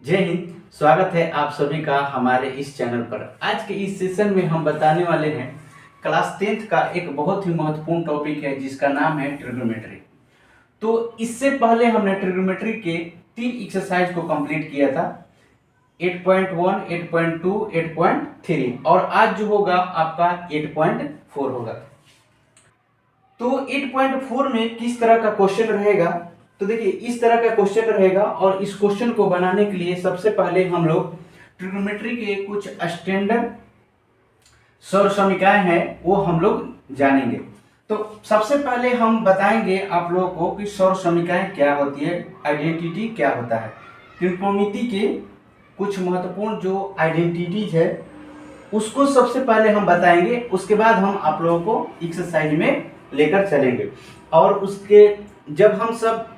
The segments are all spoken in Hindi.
जय हिंद। स्वागत है आप सभी का हमारे इस चैनल पर। आज के इस सेशन में हम बताने वाले हैं क्लास 10th का एक बहुत ही महत्वपूर्ण टॉपिक है जिसका नाम है ट्रिग्नोमेट्री। तो इससे पहले हमने ट्रिग्नोमेट्री के 3 एक्सरसाइज को कंप्लीट किया था, 8.1, 8.2, 8.3 और आज जो होगा आपका 8.4 होगा। तो 8.4 में किस तरह का क्वेश्चन रहेगा, तो देखिए इस तरह का क्वेश्चन रहेगा और इस क्वेश्चन को बनाने के लिए सबसे पहले हम लोग ट्रिग्नोमेट्री के कुछ स्टैंडर्ड सौर समीकरण हैं वो हम लोग जानेंगे। तो सबसे पहले हम बताएंगे आप लोगों को कि सौर समीकरण क्या होती है, आइडेंटिटी क्या होता है। त्रिकोणमिति के कुछ महत्वपूर्ण जो आइडेंटिटीज है उसको सबसे पहले हम बताएंगे, उसके बाद हम आप लोगों को एक्सरसाइज में लेकर चलेंगे और उसके जब हम सब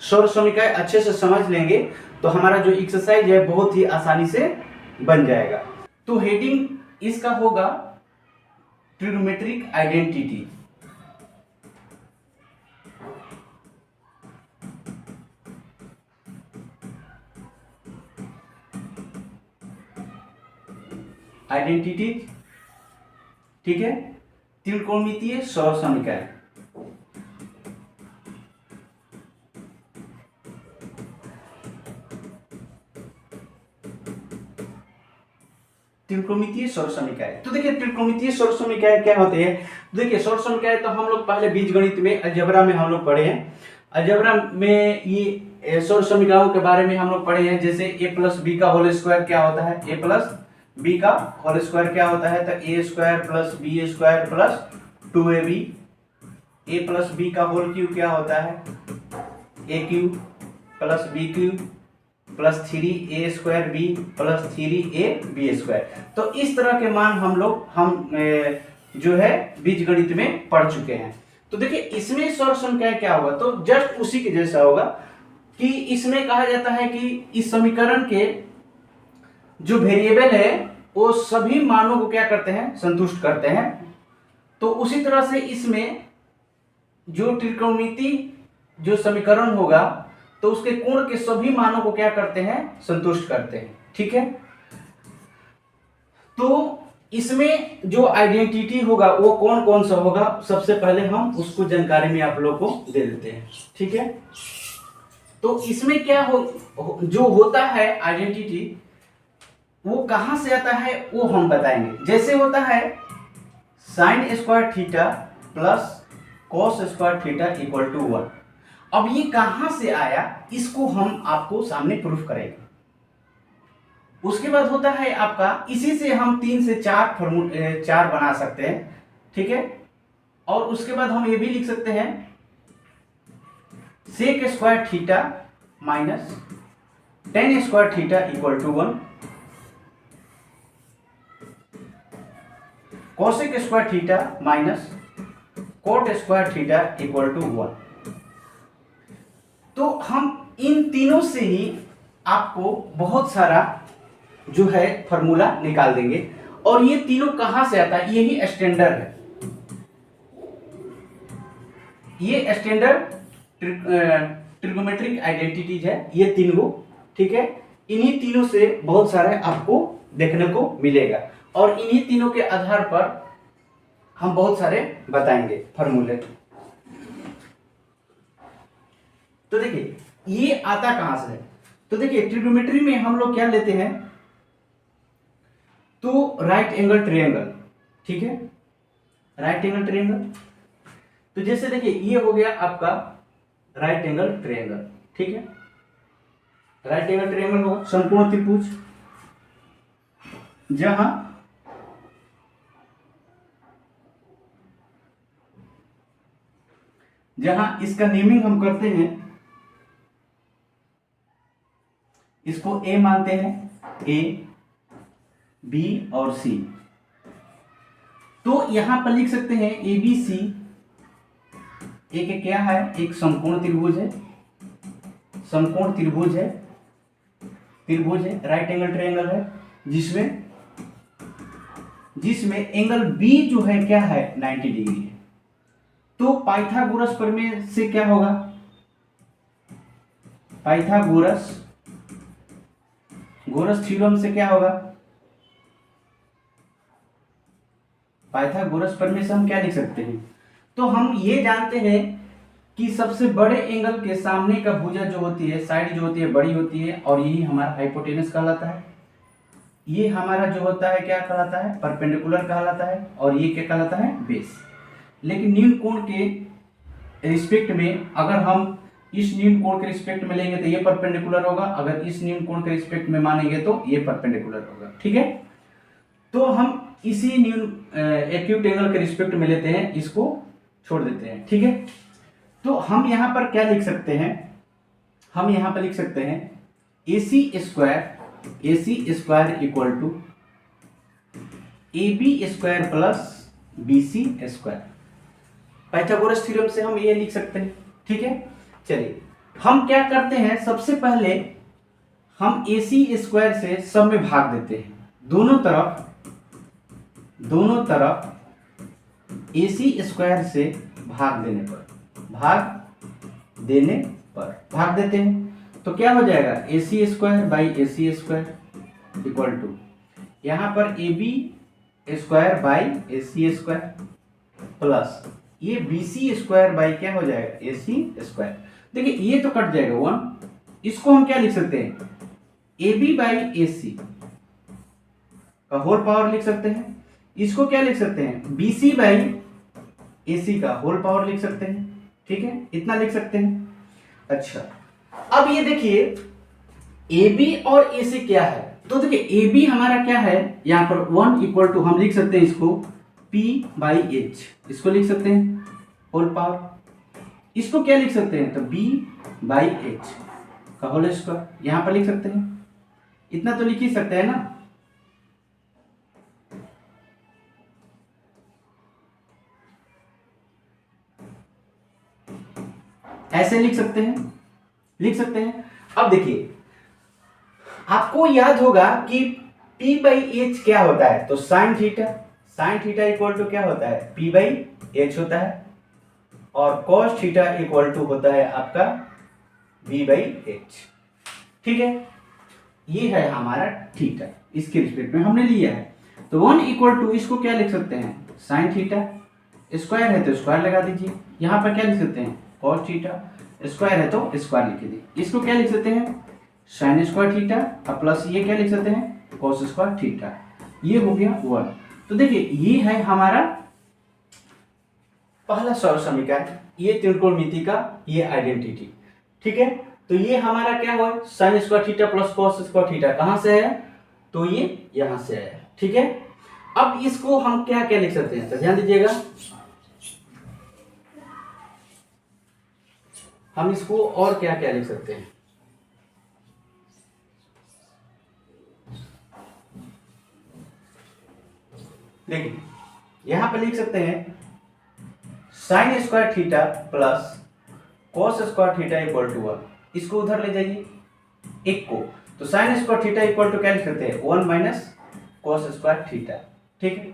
सौर समीकरण अच्छे से समझ लेंगे तो हमारा जो एक्सरसाइज है बहुत ही आसानी से बन जाएगा। तो हेडिंग इसका होगा ट्रिग्नोमेट्रिक आइडेंटिटी। आइडेंटिटी ठीक है, त्रिकोणमितीय सौर समीकरण। त्रिकोणमितीय सौर समीकरण, तो देखिए त्रिकोणमितीय सौर समीकरण क्या होते हैं। देखिए सौर समीकरण तो हम लोग पहले बीजगणित में अलजेब्रा में हम लोग पढ़े हैं। अलजेब्रा में ये सौर समीकरणों के बारे में हम लोग पढ़े हैं, जैसे a प्लस बी का होल स्क्वायर क्या होता है, a प्लस बी का होल स्क्वायर क्या होता है, तो a square plus B square plus 2ab। a plus B का होल क्यूब क्या होता है, a cube plus B cube plus 3a square B plus 3ab square. तो इस तरह के मान हम जो है बीजगणित में पढ़ चुके हैं। तो देखिए इसमें सौर समीकरण क्या होगा, तो जस्ट उसी के जैसा होगा कि इसमें कहा जाता है कि इस समीकरण के जो वेरिएबल है वो सभी मानों को क्या करते हैं, संतुष्ट करते हैं। तो उसी तरह से इसमें जो त्रिकोणमिति जो समीकरण होगा तो उसके कोण के सभी मानों को क्या करते हैं, संतुष्ट करते हैं। ठीक है, तो इसमें जो आइडेंटिटी होगा वो कौन कौन सा होगा, सबसे पहले हम उसको जानकारी में आप लोगों को दे देते हैं। ठीक है, तो इसमें क्या जो होता है आइडेंटिटी वो कहां से आता है वो हम बताएंगे। जैसे होता है sine square theta plus cos square theta equal to 1। अब ये कहां से आया इसको हम आपको सामने प्रूफ करेंगे। उसके बाद होता है आपका, इसी से हम 3 से 4 बना सकते हैं। ठीक है, और उसके बाद हम ये भी लिख सकते हैं sec square theta minus tan square theta equal to 1, cosec square theta minus cot square theta equal to 1। तो हम इन तीनों से ही आपको बहुत सारा जो है फॉर्मूला निकाल देंगे और ये तीनों कहां से आता है, यही स्टैंडर्ड है, ये स्टैंडर्ड ट्रिग्नोमेट्रिक आइडेंटिटीज है ये तीन गो। ठीक है, इन्हीं तीनों से बहुत सारे आपको देखने को मिलेगा और इन्हीं तीनों के आधार पर हम बहुत सारे बताएंगे फॉर्मूले। तो देखिए ये आता कहां से है, तो देखिए ट्रिग्नोमेट्री में हम लोग क्या लेते हैं, तो राइट एंगल ट्रायंगल। ठीक है, राइट एंगल ट्रायंगल, तो जैसे देखिए ये हो गया आपका राइट एंगल ट्रायंगल। ठीक है, राइट एंगल ट्रायंगल होगा संपूर्ण त्रिभुज जहां इसका नेमिंग हम करते हैं, इसको ए मानते हैं, ए बी और सी। तो यहां पर लिख सकते हैं ए बी सी एक क्या है, एक समकोण त्रिभुज है, समकोण त्रिभुज है, राइट एंगल ट्रायंगल है जिसमें एंगल बी जो है क्या है 90 डिग्री है। तो पाइथागोरस प्रमेय से क्या होगा, पाइथागोरस पाइथागोरस थ्योरम से क्या होगा, पाइथागोरस प्रमेय से हम क्या लिख सकते हैं, तो हम ये जानते हैं कि सबसे बड़े एंगल के सामने का भुजा जो होती है, साइड जो होती है बड़ी होती है, और यही हमारा हाइपोटेनस कहलाता है। ये हमारा जो होता है क्या कहलाता है, परपेंडिकुलर कहलाता है, और ये क्या कहलाता है, बेस। लेकिन न्यून कोण के रिस्पेक्ट में अगर हम इस न्यून कोण के रिस्पेक्ट में लेंगे तो ये परपेंडिकुलर होगा, अगर इस न्यून कोण के रिस्पेक्ट में मानेंगे तो ये परपेंडिकुलर होगा। ठीक है, तो हम इसी न्यून एक्यूट एंगल के रिस्पेक्ट में लेते हैं, इसको छोड़ देते हैं। ठीक है, तो हम यहां पर क्या लिख सकते हैं, हम यहां पर लिख सकते हैं AC square equal to AB square plus BC square. Pythagoras theorem से हम ये लिख सकते हैं। ठीक है, चलिए हम क्या करते हैं, सबसे पहले हम AC स्क्वायर से सब में भाग देते हैं, दोनों तरफ AC स्क्वायर से भाग देते हैं, तो क्या हो जाएगा, AC square by AC square equal to यहां पर AB square by AC square plus ये BC स्क्वायर बाई क्या हो जाएगा, AC स्क्वायर। देखिए ये तो कट जाएगा 1, इसको हम क्या लिख सकते हैं, AB बाई AC का होल पावर लिख सकते हैं, इसको क्या लिख सकते हैं, BC बाई AC का होल पावर लिख सकते हैं। ठीक है, इतना लिख सकते हैं। अच्छा, अब ये देखिए AB और AC क्या है, तो देखिए AB हमारा क्या है, यहां पर 1 इक्वल टू हम लिख सकते हैं इसको P बाई H, इसको लिख सकते हैं होल पावर, इसको क्या लिख सकते हैं, तो B बाई H का होल स्क्वायर यहां पर लिख सकते हैं, इतना तो लिख ही सकते हैं ना। ऐसे लिख सकते हैं। अब देखिए आपको याद होगा कि P बाई H क्या होता है, तो साइन थीटा इक्वल टू क्या होता है, P बाई H होता है, और cos थीटा इक्वल टू होता है आपका V बाई H। ठीक है, ये है हमारा थीटा, इसके रिस्पेक्ट में हमने लिया है, तो 1 इक्वल टू इसको क्या लिख सकते हैं, साइन थीटा, स्क्वायर है तो स्क्वायर लगा दीजिए, यहां पर क्या लिख सकते हैं, cos थीटा, स्क्वायर है तो स्क्वायर लिख दीजिए, इसको क्या लिख सकते हैं, साइन स्क्वायर थीटा, और प्लस ये क्या लिख सकते हैं, cos स्क्वायर थीटा, ये हो गया 1। तो देखिए ये है हमारा पहला समीकरण, ये त्रिकोणमिति का ये आइडेंटिटी। ठीक है, तो ये हमारा क्या हुआ, sign square theta plus cos square theta कहां से है, तो ये यहां से आया। ठीक है, अब इसको हम क्या क्या लिख सकते हैं, तो ध्यान दीजिएगा, हम इसको और क्या क्या लिख सकते हैं, देखिए यहां पर लिख सकते हैं sine square theta plus cos square theta equal to 1, इसको उधर ले जाइए एक को, तो sine square theta equal to क्या लिख सकते हैं, 1 माइनस cos स्क्वायर थीटा। ठीक है,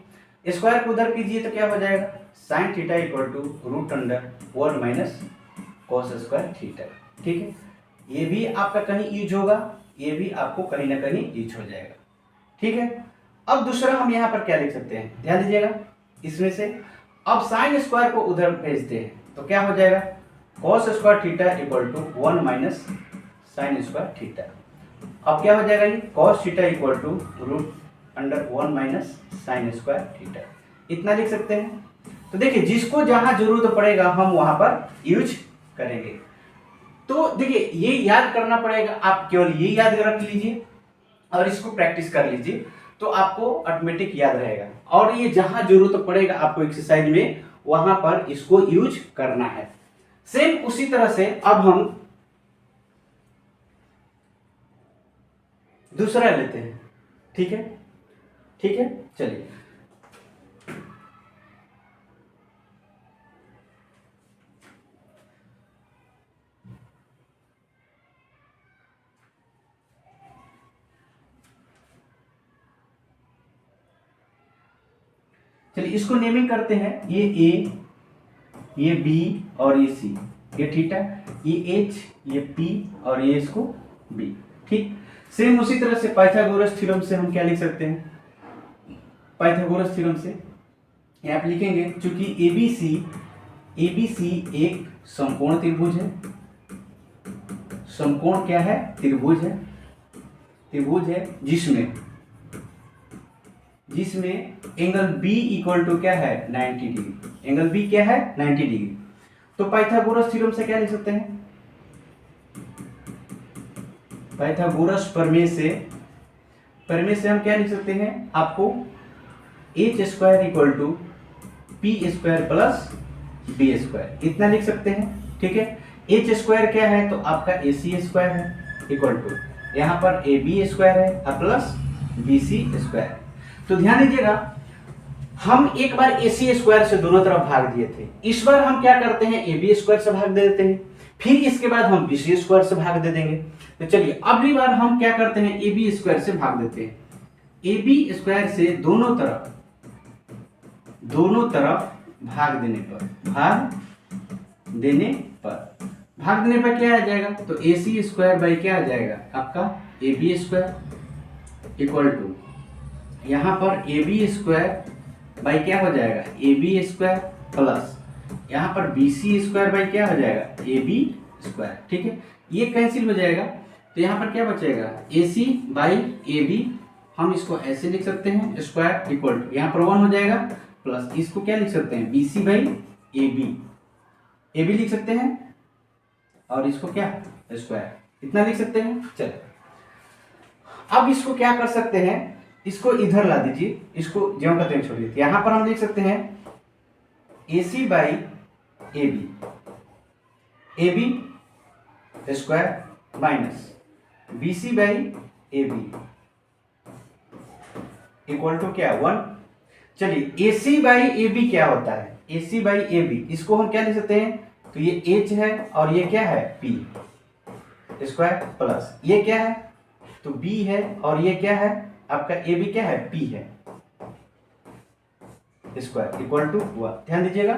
स्क्वायर को उधर कीजिए तो क्या हो जाएगा, sine theta equal to root under 1 minus cos square theta. ठीक है, ये भी आपका कहीं यूज होगा, ये भी आपको कहीं ना कहीं यूज हो जाएगा। ठीक है, अब दूसरा हम यहाँ पर क्या लिख सकते हैं, ध्यान दीजिएगा, इसमें से अब साइन स्क्वायर को उधर भेजते हैं तो क्या हो जाएगा, cos square theta equal to 1 minus sine square theta. अब क्या हो जाएगा, ये cos theta equal to root under 1 minus sine square theta, इतना लिख सकते हैं। तो देखिए जिसको जहां जरूरत पड़ेगा हम वहां पर यूज करेंगे। तो देखिए ये याद करना पड़ेगा, आप केवल ये याद रख लीजिए और इसको प्रैक्टिस कर लीजिए तो आपको ऑटोमेटिक याद रहेगा, और ये जहां जरूरत पड़ेगा आपको एक्सरसाइज में वहां पर इसको यूज करना है। सेम उसी तरह से अब हम दूसरा लेते हैं। ठीक है, चलिए इसको नेमिंग करते हैं, ये A, ये B और ये C, ये थीटा, ये H, ये P और ये इसको B। ठीक, सेम उसी तरह से पाइथागोरस थ्योरम से हम क्या लिख सकते हैं, पाइथागोरस थ्योरम से यहाँ पे लिखेंगे, चूंकि एबीसी एक समकोण त्रिभुज है, समकोण क्या है, त्रिभुज है जिसमें एंगल बी इक्वल टू क्या है 90 डिग्री, एंगल बी क्या है 90 डिग्री। तो पाइथागोरस थ्योरम से क्या लिख सकते हैं, पाइथागोरस प्रमेय से हम क्या लिख सकते हैं, आपको H square equal to P square plus B square इतना लिख सकते हैं। ठीक है, एच स्क्वायर क्या है, तो आपका ए सी स्क्वायर है इक्वल टू यहाँ पर ए बी स्क्वायर है प्लस बी सी स्क्वायर। तो ध्यान दीजिएगा, हम एक बार ए सी स्क्वायर से दोनों तरफ भाग दिए थे, इस बार हम क्या करते हैं, ए बी स्क्वायर से भाग दे देते हैं, फिर इसके बाद हम बी सी स्क्वायर से भाग दे देंगे। तो चलिए अगली बार हम क्या करते हैं, ए बी स्क्वायर से भाग देते हैं, ए बी स्क्वायर से दोनों तरफ भाग देने पर क्या आ जाएगा, तो ए सी स्क्वायर बाई क्या आ जाएगा आपका A B square equal to यहाँ पर ए बी स्क्वायर बाई क्या हो जाएगा ए बी स्क्वायर प्लस यहाँ पर बी सी स्क्वायर बाई क्या हो जाएगा ए बी स्क्वायर। ठीक है, ये कैंसिल हो जाएगा, तो यहाँ पर क्या बचेगा ए सी बाई ए बी, हम इसको ऐसे लिख सकते हैं स्क्वायर इक्वल टू यहाँ पर 1 हो जाएगा प्लस इसको क्या लिख सकते हैं B C by A B लिख सकते हैं और इसको क्या स्क्वायर इतना लिख सकते हैं। चलो अब इसको क्या कर सकते हैं, इसको इधर ला दीजिए, इसको ज्यों का त्यों छोड़ दीजिए। यहां पर हम लिख सकते हैं A C by A B square minus B C by A B equal to क्या 1। चलिए ए सी बाई ए बी क्या होता है, ए सी बाई ए बी इसको हम क्या लिख सकते हैं, तो ये h है और ये क्या है p स्क्वायर प्लस ये क्या है तो b है और ये क्या है आपका ए बी क्या है p है स्क्वायर इक्वल टू 1। ध्यान दीजिएगा,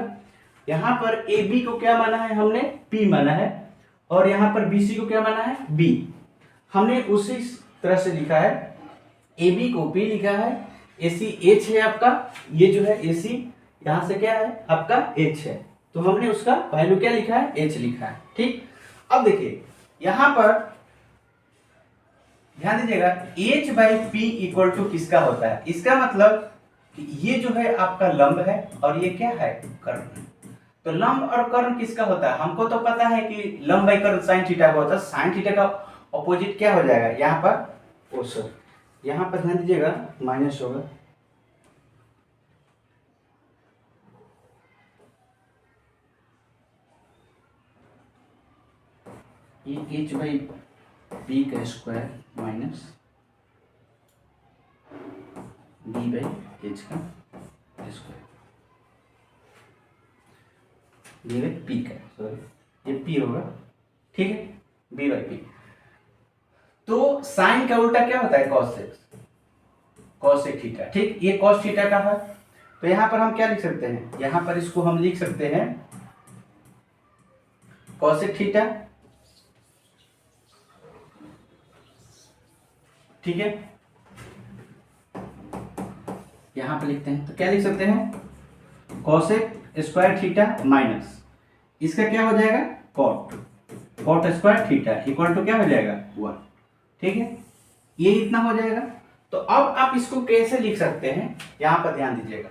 यहां पर ए बी को क्या माना है हमने p माना है और यहां पर बी सी को क्या माना है b। हमने उसी तरह से लिखा है, ए बी को p लिखा है, ए सी h है आपका, ये जो है ए सी यहां से क्या है आपका h है, तो हमने उसका वैल्यू क्या लिखा है h लिखा है। ठीक, अब देखिए यहां पर ध्यान दीजिएगा h by P equal to किसका होता है, इसका मतलब कि ये जो है आपका लंब है और ये क्या है कर्ण। तो लंब और कर्ण किसका होता है, हमको तो पता है कि लंब बाई कर्ण साइन थीटा का होता है, साइन थीटा का ऑपोजिट क्या हो जाएगा यहाँ पर ओसो, यहाँ पर ध्यान दीजिएगा माइनस होगा, ये एच बाई बी का square minus B by H का स्क्वायर, बी बाई पी का सॉरी ये पी होगा। ठीक है, बी बाई पी। तो साइन का उल्टा क्या होता है कॉसेक थीटा। ठीक, ये कॉस थीटा का है, तो यहां पर हम क्या लिख सकते हैं, यहां पर इसको हम लिख सकते हैं कॉसेक थीटा। ठीक है, यहां पर लिखते हैं तो क्या लिख सकते हैं कॉसेक स्क्वायर थीटा माइनस इसका क्या हो जाएगा cot square theta equal to क्या हो जाएगा 1। ठीक है, ये इतना हो जाएगा। तो अब आप इसको कैसे लिख सकते हैं, यहां पर ध्यान दीजिएगा,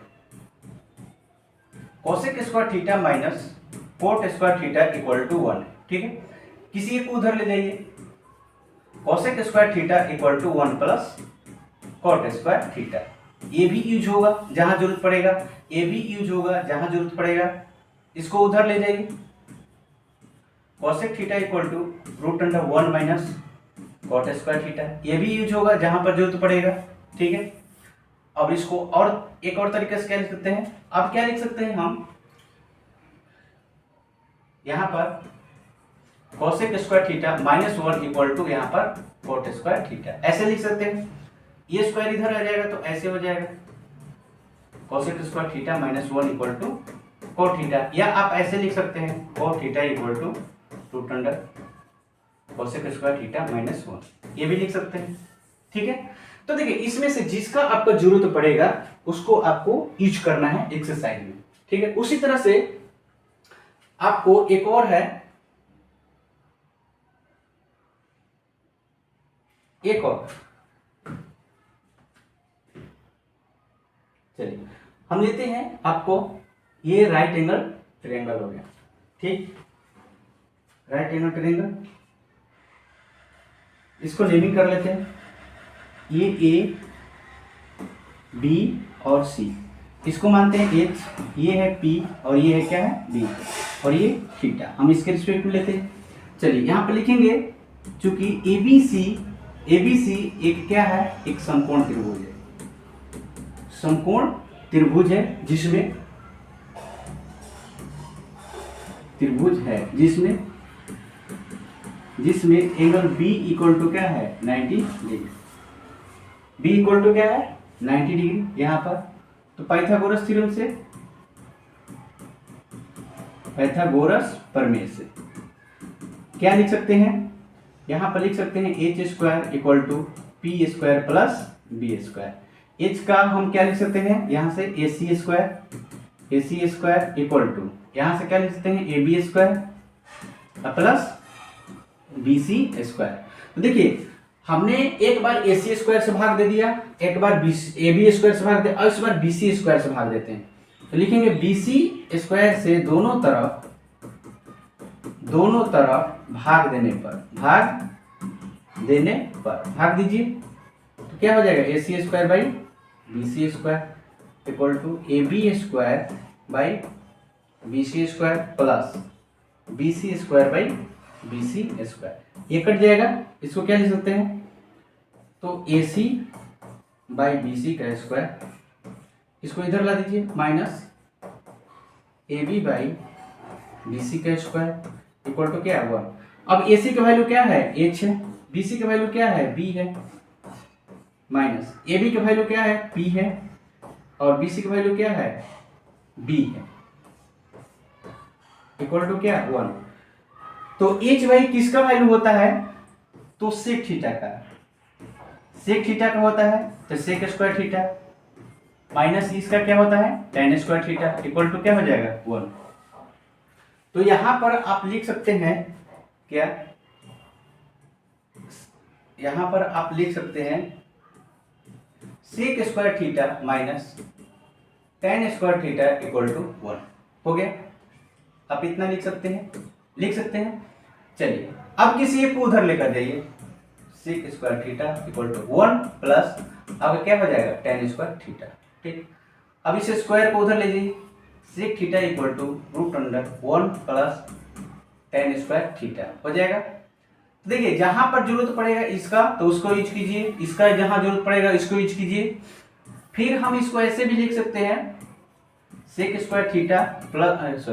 cosec square theta minus cot square theta equal to 1। ठीक है, किसी एक को उधर ले जाइए, cosec square theta equal to 1 plus cot square theta, ये भी यूज होगा जहां जरूरत पड़ेगा, ये भी यूज होगा जहां जरूरत पड़ेगा, इसको उधर ले जाइए, cosec theta equal to root under 1 minus cot square theta, ये भी यूज होगा जहां पर जरूरत पड़ेगा। ठीक है, अब इसको और एक और तरीके से क्या लिख सकते हैं, अब क्या लिख सकते हैं हम यहां पर cosec square theta minus 1 equal to यहाँ पर कॉट स्क्वायर थीटा, ऐसे लिख सकते हैं। ये स्क्वायर इधर आ जाएगा तो ऐसे हो जाएगा cosec square theta minus 1 equal to cot theta, या आप ऐसे लिख सकते हैं cot theta equal to root under cosec square theta minus 1, ये भी लिख सकते हैं। ठीक है, तो देखिए इसमें से जिसका आपको जरूरत पड़ेगा उसको आपको यूज करना है एक्सरसाइज में। ठीक है, उसी तरह से आपको एक और है, एक और, चलिए हम लेते हैं आपको, ये राइट एंगल ट्रायंगल हो गया। ठीक, राइट एंगल ट्रायंगल, इसको नेमिंग कर लेते हैं, ये ए बी और सी, इसको मानते हैं एच, ये है पी और ये है क्या है बी, और ये थीटा, हम इसके रिस्पेक्ट में लेते हैं। चलिए यहाँ पे लिखेंगे, चूंकि एबीसी एक क्या है, एक समकोण त्रिभुज है, समकोण त्रिभुज है जिसमें जिसमें एंगल बी इक्वल टू क्या है 90 डिग्री, बी इक्वल टू क्या है 90 डिग्री यहाँ पर। तो पाइथागोरस थ्योरम से, पाइथागोरस प्रमेय से क्या लिख सकते हैं, यहाँ पर लिख सकते हैं H square equal to P square plus B square. H का हम क्या लिख सकते हैं, यहाँ से A C square equal to, यहाँ से क्या लिख सकते हैं A B square plus B C square. तो देखिए हमने एक बार ए सी स्क्वायर से भाग दे दिया, एक बार ए बी स्क्वायर से भाग दिया, और इस बार बी सी स्क्वायर से भाग देते हैं। तो लिखेंगे बी सी स्क्वायर से दोनों तरफ भाग देने पर भाग दीजिए, तो क्या हो जाएगा A C square by B C square equal to A B square by B C square plus B C square by B C square, ये कट जाएगा, इसको क्या लिख सकते हैं, तो ए सी बाई बी सी का स्क्वायर, इसको इधर ला दीजिए, minus A B by B C का स्क्वायर इक्वल टू क्या है 1। अब ए सी का वैल्यू क्या है एच है, बी सी का वैल्यू क्या है बी है, माइनस ए बी का वैल्यू क्या है पी है, और बी सी का वैल्यू क्या है बी है, इक्वल टू क्या 1। तो एच वाई किसका वैल्यू होता है, तो सेक थीटा का, सेक थीटा का होता है, तो सेक स्क्वायर थीटा माइनस इसका क्या होता है tan square theta equal to क्या हो जाएगा 1। तो यहां पर आप लिख सकते हैं क्या, यहां पर आप लिख सकते हैं sec square theta minus tan square theta equal to 1 हो गया। आप इतना लिख सकते हैं। चलिए अब किसी एक को उधर लेकर जाइए, sec square theta equal to 1 plus अब क्या हो जाएगा tan स्क्वायर थीटा। ठीक, अब इस स्क्वायर को उधर ले जाइए, sec theta equal to √1 plus tan square theta हो जाएगा। देखिए जहां पर जरूरत पड़ेगा इसका तो उसको यूज कीजिए, इसका जहां जरूरत पड़ेगा इसको यूज कीजिए। फिर हम इसको ऐसे भी लिख सकते हैं sec square theta plus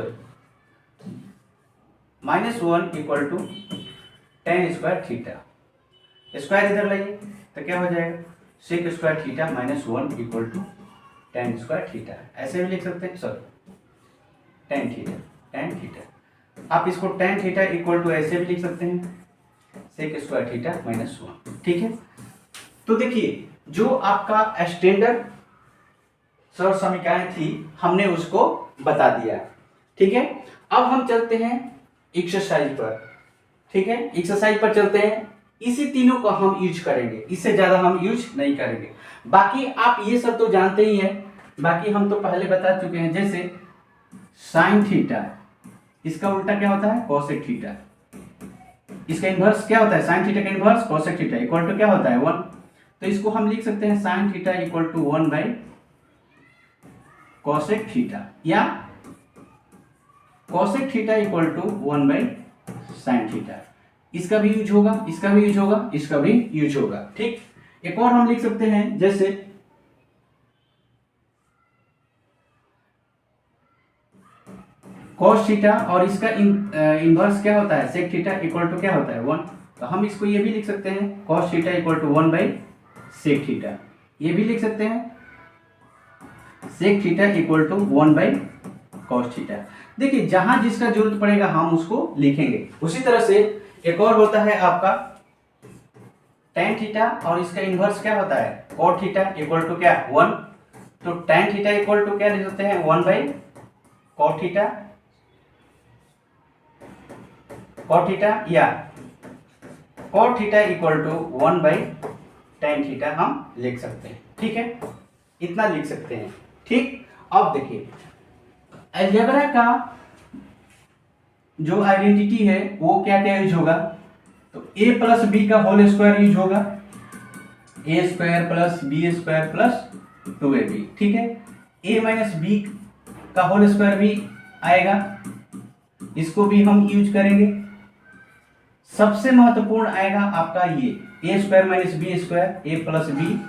-1 equal to tan square theta, square इधर लाइए तो क्या हो जाएगा sec square theta -1 equal to tan square theta, ऐसे भी लिख सकते हैं tan थीटा। आप इसको tan थीटा इक्वल टू ऐसे भी लिख सकते हैं सेक स्क्वायर थीटा -1। ठीक है, तो देखिए जो आपका स्टैंडर्ड सर समीकरण थी हमने उसको बता दिया। ठीक है, अब हम चलते हैं एक्सरसाइज पर। ठीक है, एक्सरसाइज पर चलते हैं, इसी तीनों को हम यूज करेंगे, इससे ज्यादा हम यूज नहीं करेंगे। बाकी आप ये सब तो जानते ही हैं, बाकी हम तो पहले बता चुके हैं, जैसे साइन थीटा इसका उल्टा क्या होता है कोसेक थीटा, इसका इन्वर्स क्या होता है साइन थीटा का inverse cosec theta equal to क्या होता है 1। तो इसको हम लिख सकते हैं sine theta equal to 1 by cosec theta, या cosec theta equal to 1 by sine theta. इसका भी यूज होगा, इसका भी यूज होगा, इसका भी यूज होगा। ठीक, एक और हम लिख सकते हैं जैसे cos थीटा और इसका इन्वर्स क्या होता है सेक थीटा इक्वल टू क्या होता है 1। तो हम इसको ये भी लिख सकते हैं cos theta equal to 1 by sec theta, ये भी लिख सकते हैं sec theta equal to 1 by cos theta. देखिए जहां जिसका जरूरत पड़ेगा हम उसको लिखेंगे। उसी तरह से एक और होता है आपका tan थीटा, और इसका इन्वर्स क्या होता है cot थीटा इक्वल टू क्या 1। तो tan थीटा इक्वल टू क्या लिख सकते हैं 1 बाई cot थीटा, या cot theta equal to 1 by tan theta हम लिख सकते हैं। ठीक है, इतना लिख सकते हैं। ठीक, अब देखिए अलजेब्रा का जो आइडेंटिटी है वो क्या क्या यूज होगा, तो a प्लस बी का होल स्क्वायर यूज होगा, a square plus B square plus 2ab। ठीक है, a माइनस बी का होल स्क्वायर भी आएगा, इसको भी हम यूज करेंगे। सबसे महत्वपूर्ण आएगा आपका ये a square minus B square, a plus B,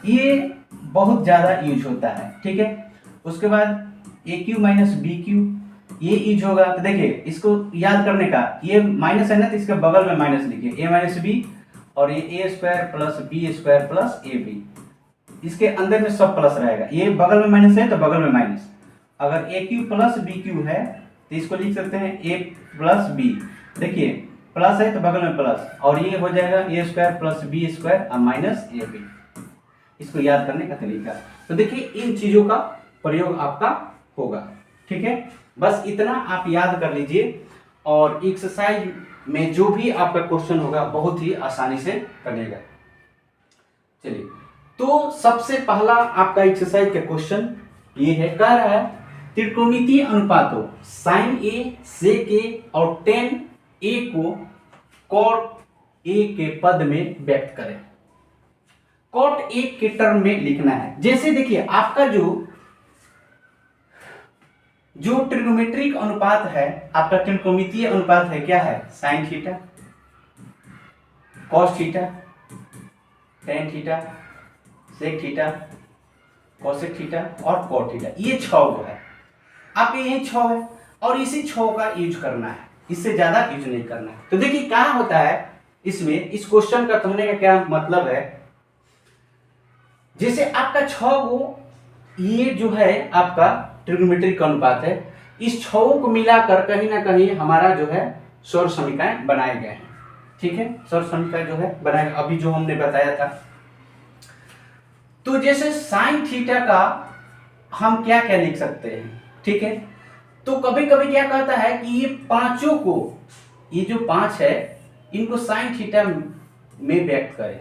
ये बहुत ज्यादा यूज होता है। ठीक है, उसके बाद ए क्यू माइनस बी क्यू, ये यूज होगा। तो देखिए इसको याद करने का, ये माइनस है ना तो इसके बगल में माइनस लिखिए, a माइनस बी, और ये A square plus B square plus A B, इसके अंदर में सब प्लस रहेगा, ये बगल में माइनस है तो बगल में माइनस। अगर ए क्यू प्लस बी क्यू है तो इसको लिख सकते हैं ए प्लस बी, देखिए प्लस है तो बगल में प्लस, और ये हो जाएगा ए स्क्वायर प्लस बी स्क्वायर और माइनस ए बी। इसको याद करने का तरीका, तो देखिए इन चीजों का प्रयोग आपका होगा। ठीक है, बस इतना आप याद कर लीजिए, और एक्सरसाइज में जो भी आपका क्वेश्चन होगा बहुत ही आसानी से बनेगा। चलिए, तो सबसे पहला आपका एक्सरसाइज का क्वेश्चन ये है, कह रहा है त्रिकोणमितीय अनुपातों साइन ए, सेक ए और टेन ए को कॉट ए के पद में व्यक्त करें। कॉट ए के टर्म में लिखना है। जैसे देखिए आपका जो ट्रिग्नोमेट्रिक अनुपात है, आपका त्रिकोणमितीय अनुपात है, क्या है sine theta, cos theta, tan theta, sec theta, cosec theta और कॉट थीटा, ये 6 है। आपके यही 6 है और इसी 6 का यूज करना है, इससे ज्यादा यूज नहीं करना है। तो देखिए क्या होता है इसमें, इस क्वेश्चन का कहने का क्या मतलब है, जैसे आपका 6 ये जो है आपका ट्रिग्नोमेट्रिक अनुपात है, इस 6 को मिलाकर कहीं ना कहीं हमारा जो है सौर समीकरण बनाए गए हैं। ठीक है, सौर समीकरण जो है बनाए, अभी जो हमने बताया था। तो जैसे साइन थीटा का हम क्या क्या लिख सकते हैं। ठीक है, तो कभी कभी क्या कहता है कि ये पांचों को, ये जो 5 है इनको साइन थीटा में व्यक्त करें।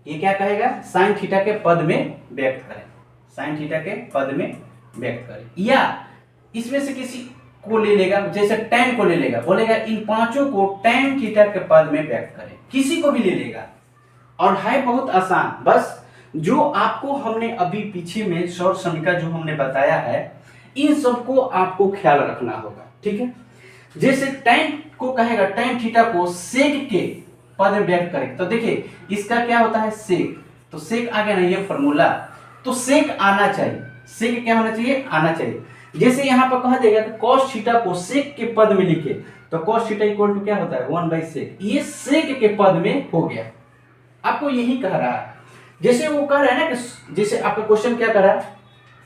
ये क्या कहेगा, साइन थीटा के पद में व्यक्त करें, साइन थीटा के पद में व्यक्त करें, या इसमें से किसी को ले लेगा, जैसे tan को ले लेगा, बोलेगा इन पांचों को tan थीटा के पद में व्यक्त करें, किसी को भी ले लेगा। और है बहुत आसान, बस जो आपको हमने अभी पीछे में सौर समीकरण जो हमने बताया है, इन सबको आपको ख्याल रखना होगा। ठीक है, जैसे tan को कहेगा, tan थीटा को सेक के पद में व्यक्त करें, तो देखिए इसका क्या होता है सेक, तो सेक आ गया ना ये फॉर्मूला, तो सेक आना चाहिए, सेक क्या होना चाहिए, आना चाहिए। जैसे यहाँ पर कह देगा कि cos थीटा को सेक के पद में लिखे, तो cos थीटा इक्वल टू क्या होता है 1 बाई सेक, ये सेक के पद में हो गया। आपको यही कह रहा है, जैसे वो कह रहा है ना कि जैसे आपका क्वेश्चन क्या कर रहा है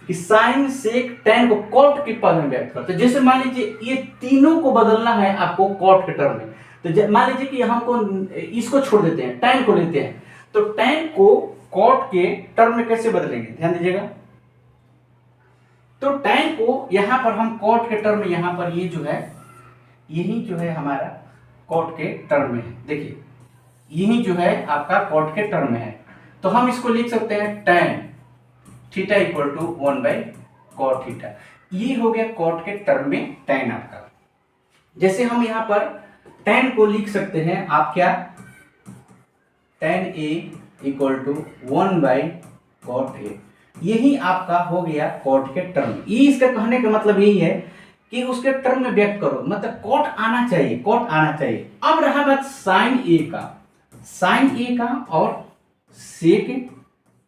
कि साइन सेक tan को कॉट के पद में व्यक्त करते, जैसे मान लीजिए ये तीनों को बदलना है आपको कॉट के टर्म में, तो मान लीजिए कि हमको इसको छोड़ देते हैं, tan को लेते हैं, तो tan को कॉट के टर्म में कैसे बदलेंगे, ध्यान दीजिएगा। तो tan को यहां पर हम कॉट के टर्म में, यहां पर ये जो है यही जो है हमारा कॉट के टर्म में है, देखिए यही जो है आपका कॉट के टर्म में है, तो हम इसको लिख सकते हैं tan theta equal to 1 by cot theta. ये हो गया कॉट के टर्म में tan आपका। जैसे हम यहां पर tan को लिख सकते हैं आप क्या, tan a equal to 1 by cot A, यही आपका हो गया कॉट के टर्म। ये इसका कहने का मतलब यही है कि उसके टर्म में व्यक्त करो, मतलब कॉट आना चाहिए, कॉट आना चाहिए। अब रहा बात साइन ए का, साइन ए का और सेक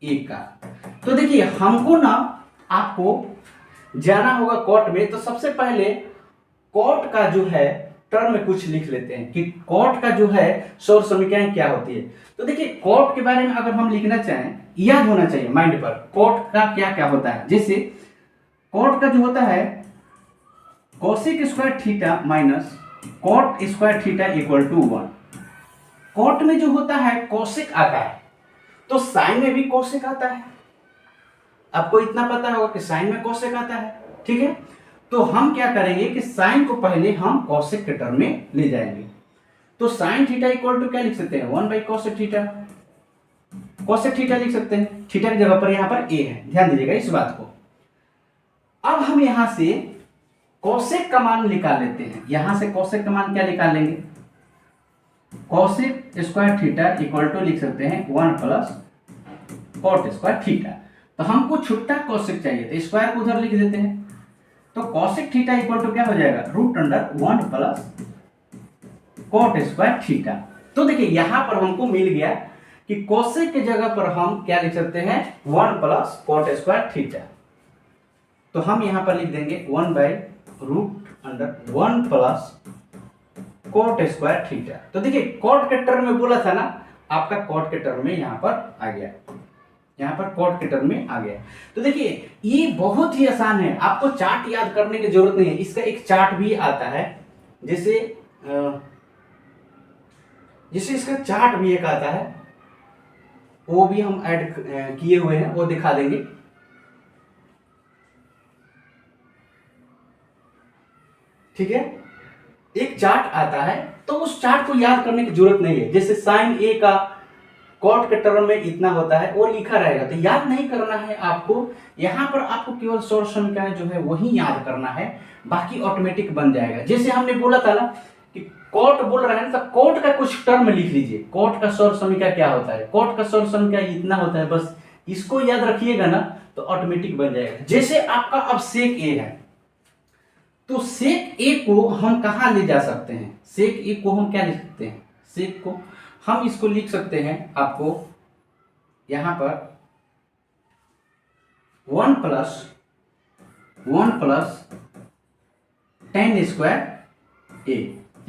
ए का, तो देखिए हमको ना आपको जाना होगा कॉट में, तो सबसे पहले कॉट का जो है टर्म में कुछ लिख लेते हैं कि कॉट का जो है सौर समीकरण क्या होती है। तो देखिए कॉट के बारे में अगर हम लिखना चाहें, याद होना चाहिए माइंड पर कॉट का क्या क्या होता है। जैसे कॉट का जो होता है cosec square theta minus cot square theta equal to 1, cot में जो होता है कोसेक आता है, तो साइन में भी कोसेक आता है। आपको इतना पता होगा कि साइन में कोसेक आता है, ठीक है। तो हम क्या करेंगे कि साइन को पहले हम कोसेक के टर्म में ले जाएंगे। तो साइन थीटा इक्वल टू क्या लिख सकते हैं, 1 by cosec theta. Cosec theta लिख सकते हैं, थीटा की जगह पर यहाँ पर ए है, ध्यान दीजिएगा इस बात को। अब हम यहां से कोसेक का मान निकाल लेते हैं। यहां से कोसेक का मान क्या निकाल लेंगे, cosec square theta equal to लिख सकते हैं 1 प्लस कॉट स्क्वायर थीटा। तो हमको छुट्टा कोसेक चाहिए, तो स्क्वायर को उधर लिख देते हैं। तो कोसेक थीटा इक्वल टू क्या हो जाएगा, root under 1 plus cot square theta. तो देखिए यहां पर हमको मिल गया कि कोसेक की जगह पर हम क्या लिख सकते हैं, 1 प्लस कॉट स्क्वायर थीटा। तो हम यहां पर लिख देंगे 1 by root under 1 plus cot square theta. तो देखिए कॉट के टर्म में बोला था ना, आपका कॉट के टर्म में यहां पर आ गया, यहां पर कॉट के टर्म में आ गया। तो देखिए ये बहुत ही आसान है, आपको चार्ट याद करने की जरूरत नहीं है। इसका एक चार्ट भी आता है, जैसे इसका चार्ट भी एक आता है, वो भी हम ऐड किए हुए हैं, वो दिखा देंगे। ठीक है, एक चार्ट आता है, तो उस चार्ट को याद करने की जरूरत नहीं है। जैसे साइन ए का कॉट के टर्म में इतना होता है, वो लिखा रहेगा, तो याद नहीं करना है आपको। यहां पर आपको केवल सोर्स समीकरण जो है वही याद करना है, बाकी ऑटोमेटिक बन जाएगा। जैसे हमने बोला था ना कि कॉट बोल रहे हैं, तो कॉट का कुछ टर्म लिख लीजिए। कॉट का सोर्स समीकरण क्या होता है, कॉट का सोर्स समीकरण इतना होता है, बस इसको याद रखिएगा ना तो ऑटोमेटिक बन जाएगा। जैसे आपका अब सेक ए है, तो सेक ए को हम कहां ले जा सकते हैं, सेक ए को हम क्या लिख सकते हैं, सेक को हम इसको लिख सकते हैं आपको यहां पर 1 प्लस टेन स्क्वायर ए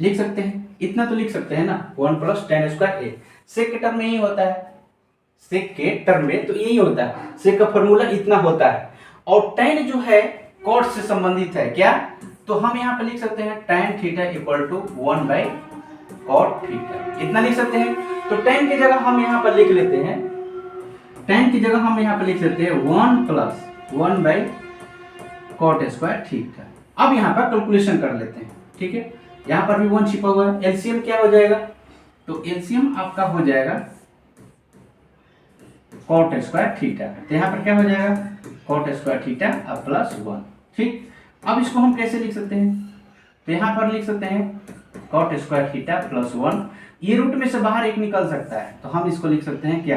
लिख सकते हैं। इतना तो लिख सकते हैं ना, 1 प्लस टेन स्क्वायर ए। सेक के टर्म में यही होता है, सेक के टर्म में तो यही होता है, सेक का फॉर्मूला इतना होता है। और टेन जो है कॉट से संबंधित है क्या, तो हम यहां पर लिख सकते हैं tan theta equal to 1 by cot theta, इतना लिख सकते हैं। तो tan की जगह हम यहां पर लिख लेते हैं, tan की जगह हम यहां पर लिख सकते हैं 1 plus 1 by cot square theta. अब यहां पर कैलकुलेशन कर लेते हैं, ठीक है। यहां पर भी 1 छिपा हुआ है, एलसीएम क्या हो जाएगा, तो एलसीएम आपका हो जाएगा कॉट स्क्वायर थीटा। तो यहां पर क्या हो जाएगा, कॉट स्क्वायर थीटा अब प्लस 1, ठीक। अब इसको हम कैसे लिख सकते हैं, तो यहां पर लिख सकते हैं कॉट स्क्वायर थीटा प्लस 1। ये रूट में से बाहर एक निकल सकता है, तो हम इसको लिख सकते हैं क्या,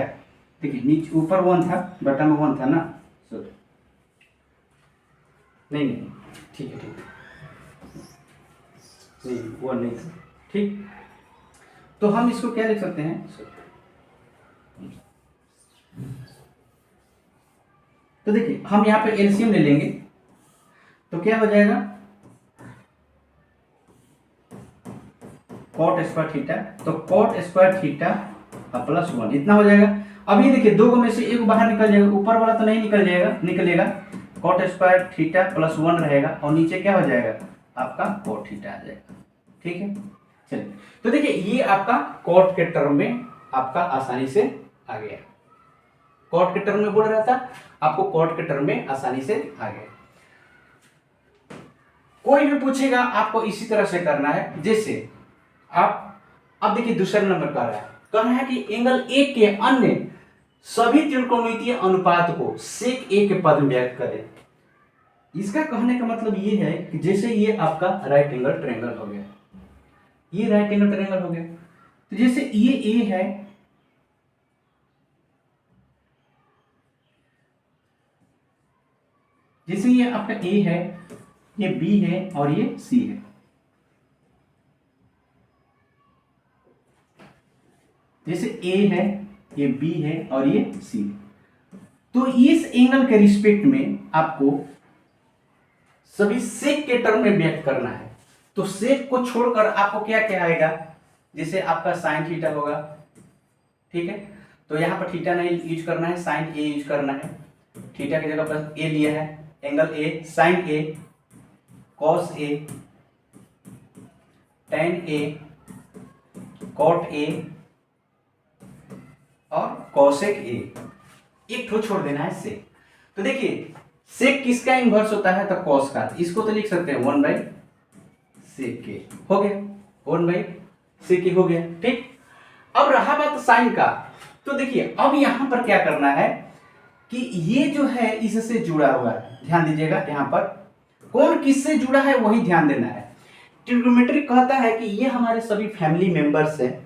देखिए नीचे ऊपर 1 था, बटन में 1 था ना, सॉरी नहीं ठीक है, नहीं 1 नहीं था, ठीक। तो हम इसको क्या लिख सकते हैं, तो देखिए हम यहां पे एलसीएम ले लेंगे, तो क्या हो जाएगा कॉट स्क्वायर थीटा, तो कॉट स्क्वायर थीटा प्लस 1 इतना हो जाएगा। अब ये देखिए दो में से एक बाहर निकल जाएगा, ऊपर वाला तो नहीं निकल जाएगा, निकलेगा कॉट स्क्वायर थीटा प्लस 1 रहेगा, और नीचे क्या हो जाएगा आपका कॉट थीटा आ जाएगा, ठीक है। चलिए तो देखिए ये आपका कॉट के टर्म में आपका आसानी से आ गया, कॉट के टर्म में बोल रहा था, आपको कॉट के टर्म में आसानी से आ गया। कोई भी पूछेगा आपको इसी तरह से करना है। जैसे आप अब देखिए दूसरा नंबर कह रहा है कि एंगल ए के अन्य सभी त्रिकोणमितीय अनुपात को सेक ए के पद में व्यक्त करें। इसका कहने का मतलब ये है कि जैसे ये आपका राइट एंगल ट्रायंगल हो गया, ये राइट एंगल ट्रायंगल हो गया, तो जैसे ये ए है, जैसे ये आपका ए है, ये बी है और ये सी है, जैसे ए है, ये बी है और ये सी है। तो इस एंगल के रिस्पेक्ट में आपको सभी सेक के टर्म में व्यक्त करना है। तो सेक को छोड़कर आपको क्या क्या आएगा, जैसे आपका साइन थीटा होगा, ठीक है। तो यहां पर थीटा नहीं यूज करना है, साइन ए यूज करना है। थीटा की जगह पर ए लिया है, angle A, sine A, cos A, tan A, cot A, और कोसेक ए, एक ठो छोड़ देना है सेक। तो देखिए सेक किसका इनवर्स होता है, तो कॉस का। इसको तो लिख सकते हैं 1/sec ए, हो गया 1/sec ए हो गया, ठीक। अब रहा बात साइन का, तो देखिए अब यहां पर क्या करना है कि ये जो है इससे जुड़ा हुआ है, ध्यान दीजिएगा यहाँ पर कौन किससे जुड़ा है वही ध्यान देना है। ट्रिग्नोमेट्री कहता है कि ये हमारे सभी फैमिली मेंबर्स है,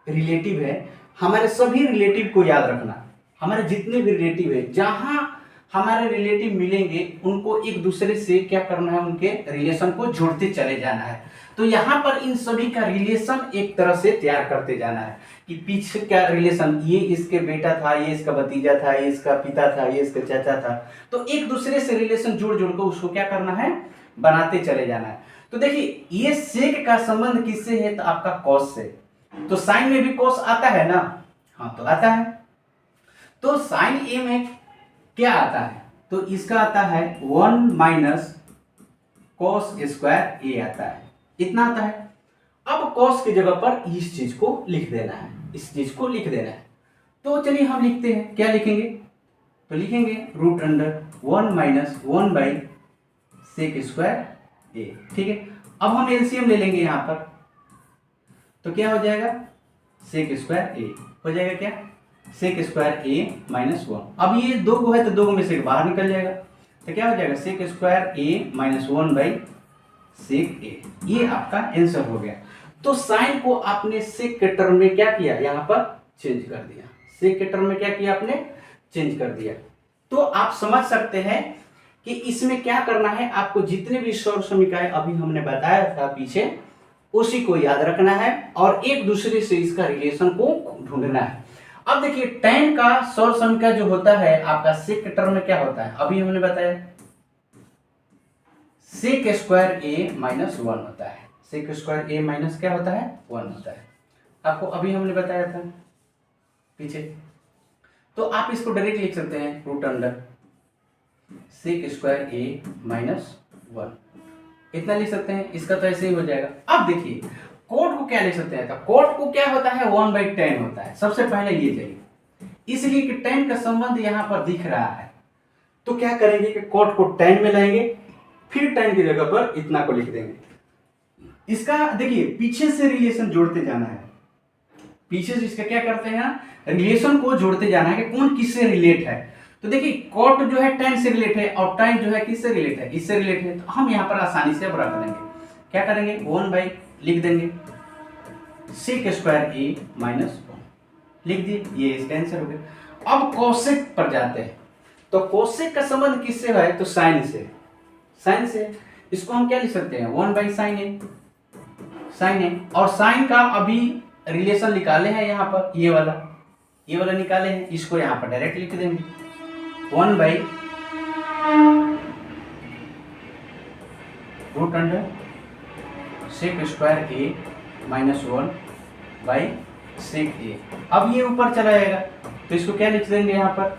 रिलेटिव है, हमारे सभी रिलेटिव को याद रखना। हमारे जितने भी रिलेटिव है, जहां हमारे रिलेटिव मिलेंगे उनको एक दूसरे से क्या करना है, उनके रिलेशन को जोड़ते चले जाना है। तो यहाँ पर इन सभी का रिलेशन एक तरह से तैयार करते जाना है कि पीछे क्या रिलेशन, ये इसके बेटा था, ये इसका भतीजा था, ये इसका पिता था, ये इसका चाचा था। तो एक दूसरे से रिलेशन जोड़ जोड़ कर उसको क्या करना है, बनाते चले जाना है। तो देखिए ये सेक का संबंध किससे है, तो आपका कॉस से। तो साइन में भी कॉस आता है ना, हाँ तो आता है। तो साइन ए में क्या आता है, तो इसका आता है 1 - cos स्क्वायर ए आता है, इतना आता है। अब cos की जगह पर इस चीज को लिख देना है, इस चीज को लिख देना है। तो चलिए हम लिखते हैं, क्या लिखेंगे, तो लिखेंगे √1 - 1/sec स्क्वायर ए, ठीक है। अब हम एलसीएम ले लेंगे यहाँ पर, तो क्या हो जाएगा, sec स्क्वायर ए हो जाएगा, क्या sec स्क्वायर ए -1। अब ये दो को है तो दो में से बाहर निकल जाएगा, तो क्या हो जाएगा sec स्क्वायर ए -1/sec ए, ये आपका आंसर हो गया। तो साइन को आपने सेक के टर्म में क्या किया, यहाँ पर चेंज कर दिया, सेक के टर्म में क्या किया आपने, चेंज कर दिया। तो आप समझ सकते हैं कि इसमें क्या करना है, आपको जितने भी सौर समीकरण अभी हमने बताया था पीछे, उसी को याद रखना है और एक दूसरे से इसका रिलेशन को ढूंढना है। अब देखिए tan का सौर समीकरण जो होता है आपका सेक के टर्म में क्या होता है, अभी हमने बताया sec स्क्वायर ए -1 होता है, sec स्क्वायर ए माइनस क्या होता है, 1 होता है, आपको अभी हमने बताया था पीछे। तो आप इसको डायरेक्ट लिख सकते हैं √sec स्क्वायर ए -1, इतना लिख सकते हैं, इसका तो ऐसे ही हो जाएगा। अब देखिए कोट को क्या लिख सकते हैं, तो कोट को क्या होता है, 1/tan होता है, सबसे पहले ये चाहिए, इसलिए कि tan का संबंध यहाँ पर दिख रहा है। तो क्या करेंगे कि कोट को tan में लाएंगे, फिर tan की जगह पर इतना को लिख देंगे। इसका देखिए पीछे से रिलेशन जोड़ते जाना है, पीछे से इसका क्या करते हैं, रिलेशन को जोड़ते जाना है कि कौन किससे रिलेट है। तो देखिए कोट जो है tan से रिलेट है और tan जो है किससे रिलेट है, इससे रिलेट है। तो हम यहाँ पर आसानी से अब रख देंगे, क्या करेंगे 1 लिख देंगे sec स्क्वायर ए -1 लिख दिए, ये इसका आंसर हो गया। अब कोसेक पर जाते हैं, तो कोसेक का संबंध किससे है, तो साइन से, साइन से। इसको हम क्या लिख सकते हैं 1/sin ए, साइन ए। और साइन का अभी रिलेशन निकाले हैं यहाँ पर, ये वाला निकाले हैं, इसको यहाँ पर डायरेक्ट लिख देंगे 1/√sec स्क्वायर ए -1/sec ए। अब ये ऊपर चला जाएगा, तो इसको क्या लिख देंगे यहाँ पर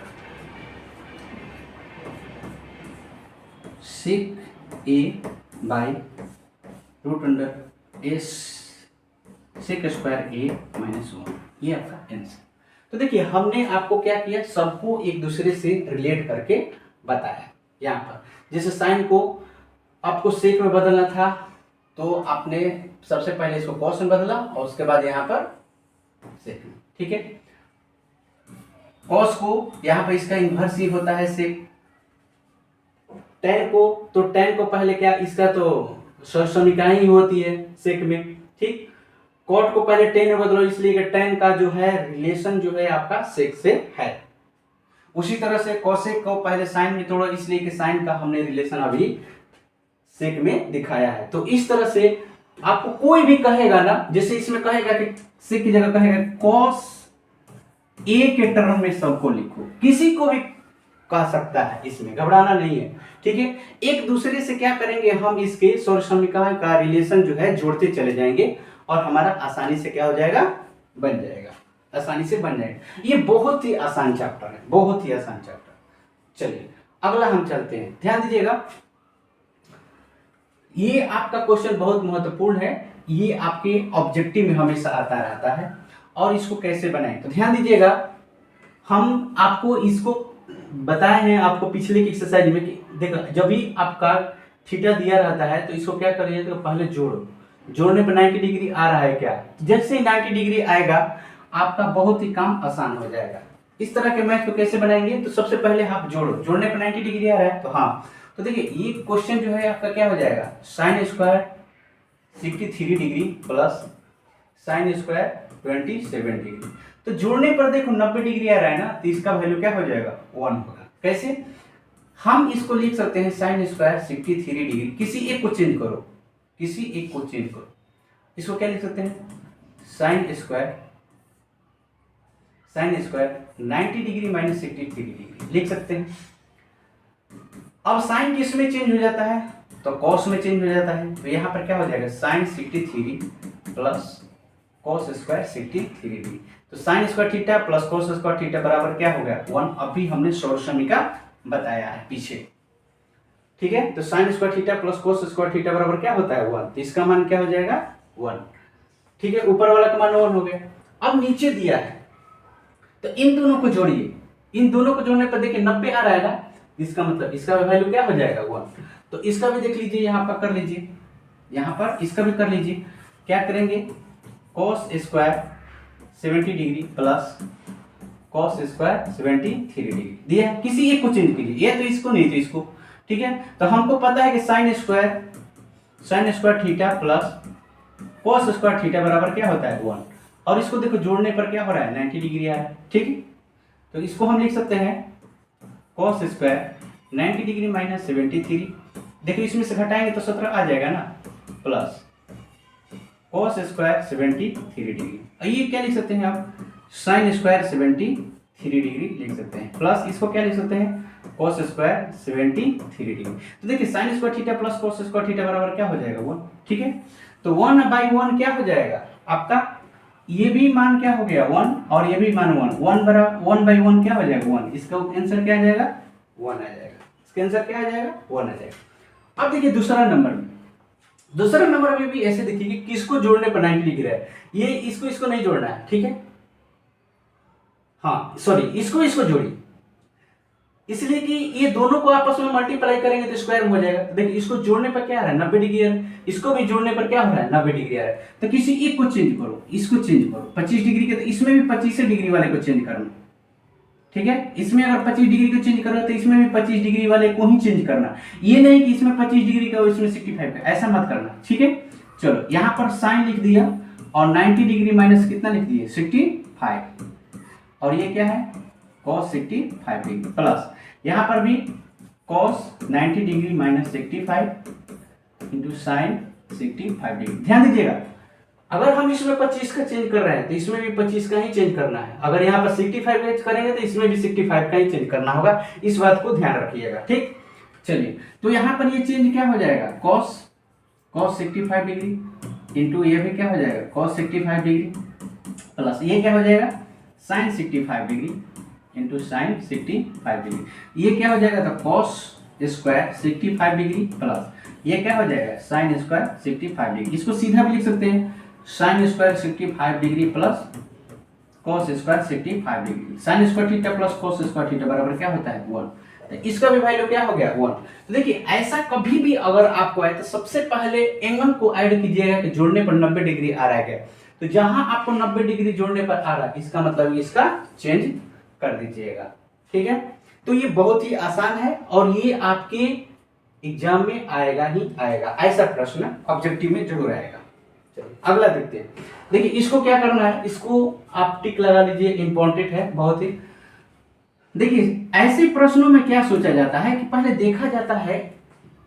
sec ए √sec स्क्वायर ए -1, ये आपका आंसर। तो देखिए हमने आपको क्या किया, सबको एक दूसरे से रिलेट करके बताया। यहाँ पर जैसे साइन को आपको सेक में बदलना था, तो आपने सबसे पहले इसको कॉस में बदला और उसके बाद यहाँ पर सेक में, ठीक है। कॉस को यहाँ पर इसका इन्वर्स ही होता है सेक। tan को, तो tan को पहले क्या, इसका तो समीकरण ही होती है सेक में, ठीक। कॉट को पहले tan में बदलो, इसलिए कि tan का जो है रिलेशन जो है आपका सेक से है। उसी तरह से कोसेक को पहले साइन में तोड़ो, इसलिए कि साइन का हमने रिलेशन अभी सेक में दिखाया है। तो इस तरह से आपको कोई भी कहेगा ना, जैसे इसमें कहेगा कि सेक की जगह कहेगा cos ए के टर्म में सबको लिखो, किसी को भी कह सकता है, इसमें घबराना नहीं है, ठीक है। एक दूसरे से क्या करेंगे, हम इसके सौर समीकरण का रिलेशन जो है जोड़ते चले जाएंगे और हमारा आसानी से क्या हो जाएगा, बन जाएगा, आसानी से बन जाएगा। ये बहुत ही आसान चैप्टर है, बहुत ही आसान चैप्टर। चलिए अगला हम चलते हैं, ध्यान दीजिएगा, ये आपका क्वेश्चन बहुत महत्वपूर्ण है, ये आपके ऑब्जेक्टिव में हमेशा आता रहता है। और इसको कैसे बनाएं, तो ध्यान दीजिएगा, हम आपको इसको बताए हैं आपको पिछले की एक्सरसाइज में कि देखो जब भी आपका थीटा दिया रहता है तो इसको क्या करिए, तो पहले जोड़ो, जोड़ने पर 90 डिग्री आ रहा है क्या, जैसे ही 90 डिग्री आएगा आपका बहुत ही काम आसान हो जाएगा। इस तरह के मैथ को कैसे बनाएंगे, तो सबसे पहले आप जोड़ो, जोड़ने पर 90 डिग्री आ रहा है तो हाँ, तो देखिए ये क्वेश्चन जो है आपका क्या हो जाएगा, sine square 63 degree plus sine square 27 degree. तो जोड़ने पर देखो 90 डिग्री आ रहा है ना, तो इसका वैल्यू क्या हो जाएगा, 1 होगा। कैसे, हम इसको लिख सकते हैं साइन स्क्वायर 63 डिग्री, किसी एक को चेंज करो, किसी एक को चेंज करो, इसको क्या लिख सकते हैं, sine square 90 degree minus 63 degree लिख सकते हैं। अब साइन किस में चेंज हो जाता है, तो कॉस में चेंज हो जाता है, तो यहाँ पर क्या हो जाएगा, sine 63 plus cos square 63 degree. तो sine square theta plus cos square theta बराबर क्या हो गया, 1। अभी हमने सौरसमीका बताया है पीछे, ठीक है। तो sine square theta plus cos square theta बराबर क्या होता है, 1। तो इसका मान क्या हो जाएगा, 1, ठीक है। ऊपर वाला का मान 1 हो गया। अब नीचे दिया है तो इन दोनों को जोड़िए, इन दोनों को जोड़ने पर देखिए 90 आ रहा है ना, इसका मतलब इसका वैल्यू क्या हो जाएगा, 1। तो इसका भी देख लीजिए, यहाँ पर कर लीजिए, यहाँ पर इसका भी कर लीजिए। क्या करेंगे, cos square 70 degree plus cos square 73 degree दिया है, किसी एक को चेंज कीजिए, ये तो इसको नहीं तो इसको, ठीक है। तो हमको पता है कि sign square theta plus cos square theta बराबर क्या होता है, 1। और इसको देखो जोड़ने पर क्या हो रहा है, 90 डिग्री आ रहा है, ठीक है। तो इसको हम लिख सकते हैं कॉस स्क्वायर 90 डिग्री माइनस 73, देखो इसमें से घटाएंगे तो 17 आ जाएगा ना, प्लस कॉस स्क्वायर 73 डिग्री। ये क्या लिख सकते हैं आप, साइन स्क्वायर 73 डिग्री लिख सकते हैं, प्लस इसको क्या लिख सकते हैं, कॉस स्क्वायर 73 डिग्री। तो देखिए sign square theta plus cos square theta बराबर क्या हो जाएगा, 1, ठीक है। तो 1/1 क्या हो जाएगा आपका, ये भी मान क्या हो गया, 1, और ये भी मान 1, 1/1 क्या हो जाएगा, 1। इसका आंसर क्या आ जाएगा, 1 आ जाएगा। इसका आंसर क्या आ जाएगा, 1 आ जाएगा। अब देखिए दूसरा नंबर में भी ऐसे देखिए कि किसको जोड़ने पर 90 डिग्री है, ये इसको नहीं जोड़ना है, ठीक है। हाँ सॉरी, इसको जोड़िए, इसलिए कि ये दोनों को आपस में मल्टीप्लाई करेंगे तो स्क्वायर हो जाएगा। तो देखिए इसको जोड़ने पर क्या आ रहा है, 90 डिग्री आ रहा है, इसको भी जोड़ने पर क्या हो रहा है, 90 डिग्री आ रहा है। तो किसी एक को चेंज करो, इसको चेंज करो 25 डिग्री के, तो इसमें भी 25 डिग्री वाले को चेंज करना, ठीक है। इसमें अगर 25 डिग्री को चेंज करो तो इसमें भी 25 डिग्री वाले को ही चेंज करना, ये नहीं कि इसमें 25 डिग्री का इसमें 65 का, ऐसा मत करना, ठीक है। चलो यहाँ पर साइन लिख दिया और 90 डिग्री माइनस कितना लिख दिए, 65, और ये क्या है, cos 65 डिग्री, प्लस यहाँ पर भी cos 90 degree minus 65 into sine 65 degree. ध्यान दीजिएगा, अगर हम इसमें 25 का चेंज कर रहे हैं तो इसमें भी 25 का ही चेंज करना है, अगर यहाँ पर 65 का करेंगे तो इसमें भी 65 का ही चेंज करना होगा, इस बात को ध्यान रखिएगा, ठीक। चलिए तो यहाँ पर ये चेंज क्या हो जाएगा, cos 65 डिग्री इंटू ये भी क्या हो जाएगा, cos 65 डिग्री, प्लस ये क्या हो जाएगा, sin 65 degree into sine 65 degree. ये क्या हो जाएगा, तो cos स्क्वायर 65 डिग्री प्लस ये क्या हो जाएगा, sin स्क्वायर 65 डिग्री। इसको सीधा भी लिख सकते हैं, sin square 65 degree plus cos square 65 degree. sin square theta plus cos square theta बराबर क्या होता है, 1। तो इसका भी वैल्यू क्या हो गया, 1। तो देखिए ऐसा कभी भी अगर आपको आए तो सबसे पहले एंगल को ऐड कीजिएगा कि जोड़ने पर 90 डिग्री आ रहा है क्या, तो जहां आपको 90 डिग्री जोड़ने पर आ रहा है इसका मतलब इसका चेंज कर दीजिएगा, ठीक है। तो ये बहुत ही आसान है और ये आपके एग्जाम में आएगा ही आएगा, ऐसा प्रश्न ऑब्जेक्टिव में जरूर आएगा। चलिए अगला देखते हैं। देखिए इसको क्या करना है, इसको आप टिक लगा लीजिए, इंपॉर्टेंट है बहुत ही। देखिए ऐसे प्रश्नों में क्या सोचा जाता है कि पहले देखा जाता है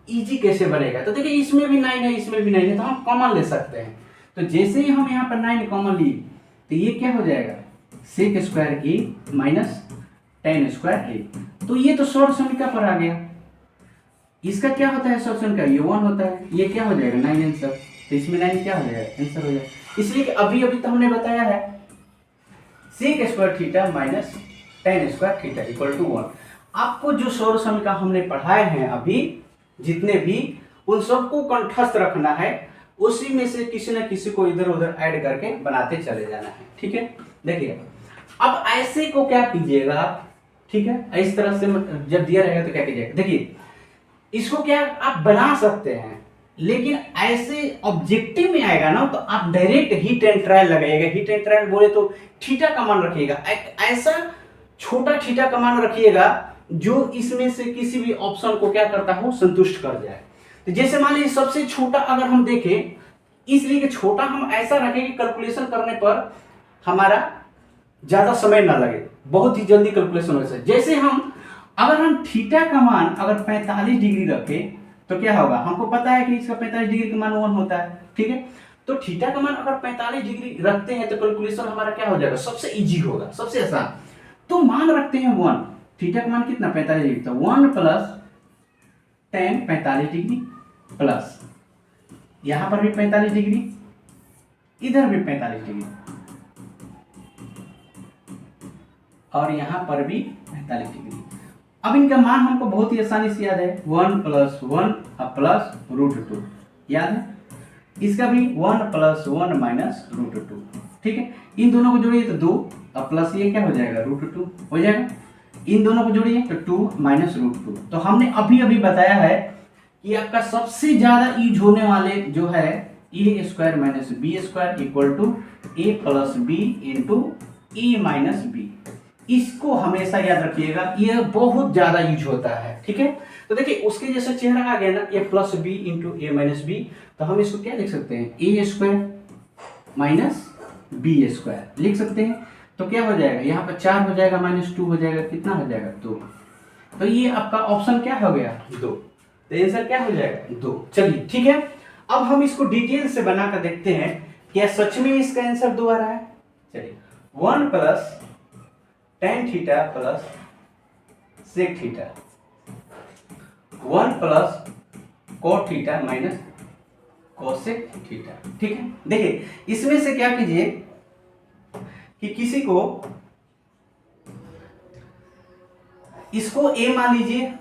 इजी कैसे बनेगा। तो देखिए इसमें भी 9 है, इसमें भी 9 है, तो हम कॉमन ले सकते हैं। तो जैसे ही हम यहाँ पर 9 कॉमन लिए तो ये क्या हो जाएगा, सेक स्क्वायर ए माइनस टेन स्क्वायर ए। तो ये तो सौरसमीका पर आ गया। इसका क्या होता है सौरसमीका, ये 1 होता है, ये क्या हो जाएगा 9 आंसर। तो इसमें 9 क्या हो जाएगा, आंसर हो जाएगा। इसलिए कि अभी तो हमने बताया है sec square theta minus tan square theta equal to 1। आपको जो सौरसमीका हमने पढ़ाए हैं अभी जितने भी, उन सबको कंठस्थ रखना है, उसी में से किसी न किसी को इधर उधर ऐड करके बनाते चले जाना है, ठीक है। देखिए अब ऐसे को क्या कीजिएगा आप, ठीक है, इस तरह से जब दिया रहेगा तो क्या कीजिएगा, देखिए इसको क्या आप बना सकते हैं, लेकिन ऐसे ऑब्जेक्टिव में आएगा ना तो आप डायरेक्ट हीट एंड ट्रायल लगाइएगा। हीट एंड ट्रायल बोले तो थीटा का मान रखिएगा, एक ऐसा छोटा थीटा का मान रखिएगा जो इसमें से किसी भी ऑप्शन को क्या करता हो, संतुष्ट कर जाए। तो जैसे मान लीजिए सबसे छोटा अगर हम देखें, इसलिए कि छोटा हम ऐसा रखें कि कैलकुलेशन करने पर हमारा ज्यादा समय ना लगे, बहुत ही जल्दी कैलकुलेशन हो जाए। जैसे हम अगर हम थीटा का मान अगर 45 डिग्री रखें तो क्या होगा, हमको पता है कि इसका 45 डिग्री का मान 1 होता है, ठीक है। तो थीटा का मान अगर 45 डिग्री रखते हैं तो कैलकुलेशन हमारा क्या हो जाएगा, सबसे इजी होगा, सबसे आसान। तो मान रखते हैं 1, थीटा का मान कितना 45 डिग्री, तो 1 प्लस tan 45 डिग्री प्लस यहां पर भी 45 डिग्री, इधर भी 45 डिग्री और यहां पर भी 45 डिग्री। अब इनका मान हमको बहुत ही आसानी से याद है, 1 प्लस 1 प्लस √2 याद है, इसका भी 1 प्लस 1 माइनस √2, ठीक है। इन दोनों को जोड़िए तो 2 और प्लस ये क्या हो जाएगा, √2 हो जाएगा। इन दोनों को जोड़िए तो 2 माइनस √2। तो हमने अभी अभी बताया है कि आपका सबसे ज्यादा यूज होने वाले जो है a² minus b² equal to a plus B into A minus B. इसको हमेशा याद रखिएगा, ये बहुत ज्यादा यूज होता है, ठीक है। तो देखिए उसके जैसा चेहरा आ गया ना, a plus B into A minus B, तो हम इसको क्या लिख सकते हैं, a² माइनस b² लिख सकते हैं। तो क्या हो जाएगा, यहाँ पर 4 हो जाएगा माइनस 2 हो जाएगा, कितना हो जाएगा 2। तो ये आपका ऑप्शन क्या हो गया 2, तो आंसर क्या हो जाएगा 2। चलिए ठीक है, अब हम इसको डिटेल से बनाकर देखते हैं क्या सच में इसका आंसर 2 आ रहा है। चलिए 1 plus tan theta plus sec theta, 1 plus cot theta minus cosec theta, ठीक है। देखिए इसमें से क्या कीजिए कि किसी को इसको a मान लीजिए,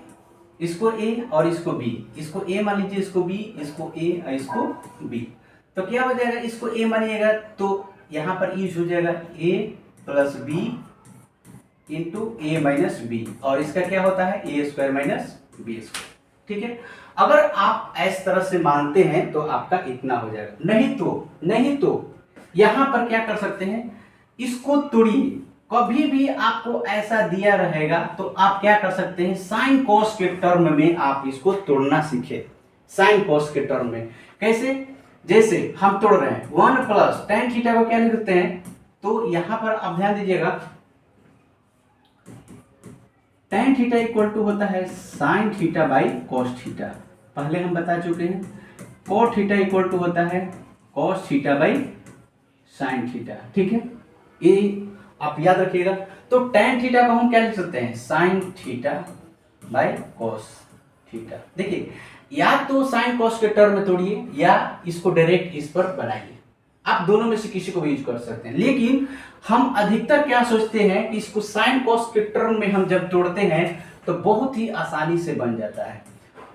इसको a और इसको b, इसको a मान लीजिए, इसको b, इसको a और इसको b। तो क्या हो जाएगा, इसको a मानिएगा तो यहां पर यूज हो जाएगा a plus B into A minus B, और इसका क्या होता है a² माइनस b², ठीक है। अगर आप इस तरह से मानते हैं तो आपका इतना हो जाएगा, नहीं तो यहां पर क्या कर सकते हैं, इसको तोड़िए। कभी भी आपको ऐसा दिया रहेगा तो आप क्या कर सकते हैं, साइन कॉस के टर्म में आप इसको तोड़ना सीखे। साइन कॉस के टर्म में कैसे, जैसे हम तोड़ रहे हैं 1 प्लस tan थीटा को क्या लिखते हैं, तो यहां पर आप ध्यान दीजिएगा tan थीटा इक्वल टू होता है sine theta by cos theta, पहले हम बता चुके हैं। cot थीटा इक्वल टू होता है cos theta by sine theta, ठीक है, ये आप याद रखिएगा। तो tan थीटा को हम क्या लिख सकते हैं, sine theta by cos theta. देखिए या तो साइन कॉस के टर्म में तोड़िए या इसको डायरेक्ट इस पर बनाइए, आप दोनों में से किसी को भी यूज कर सकते हैं। लेकिन हम अधिकतर क्या सोचते हैं कि इसको साइन कॉस के टर्म में हम जब तोड़ते हैं तो बहुत ही आसानी से बन जाता है।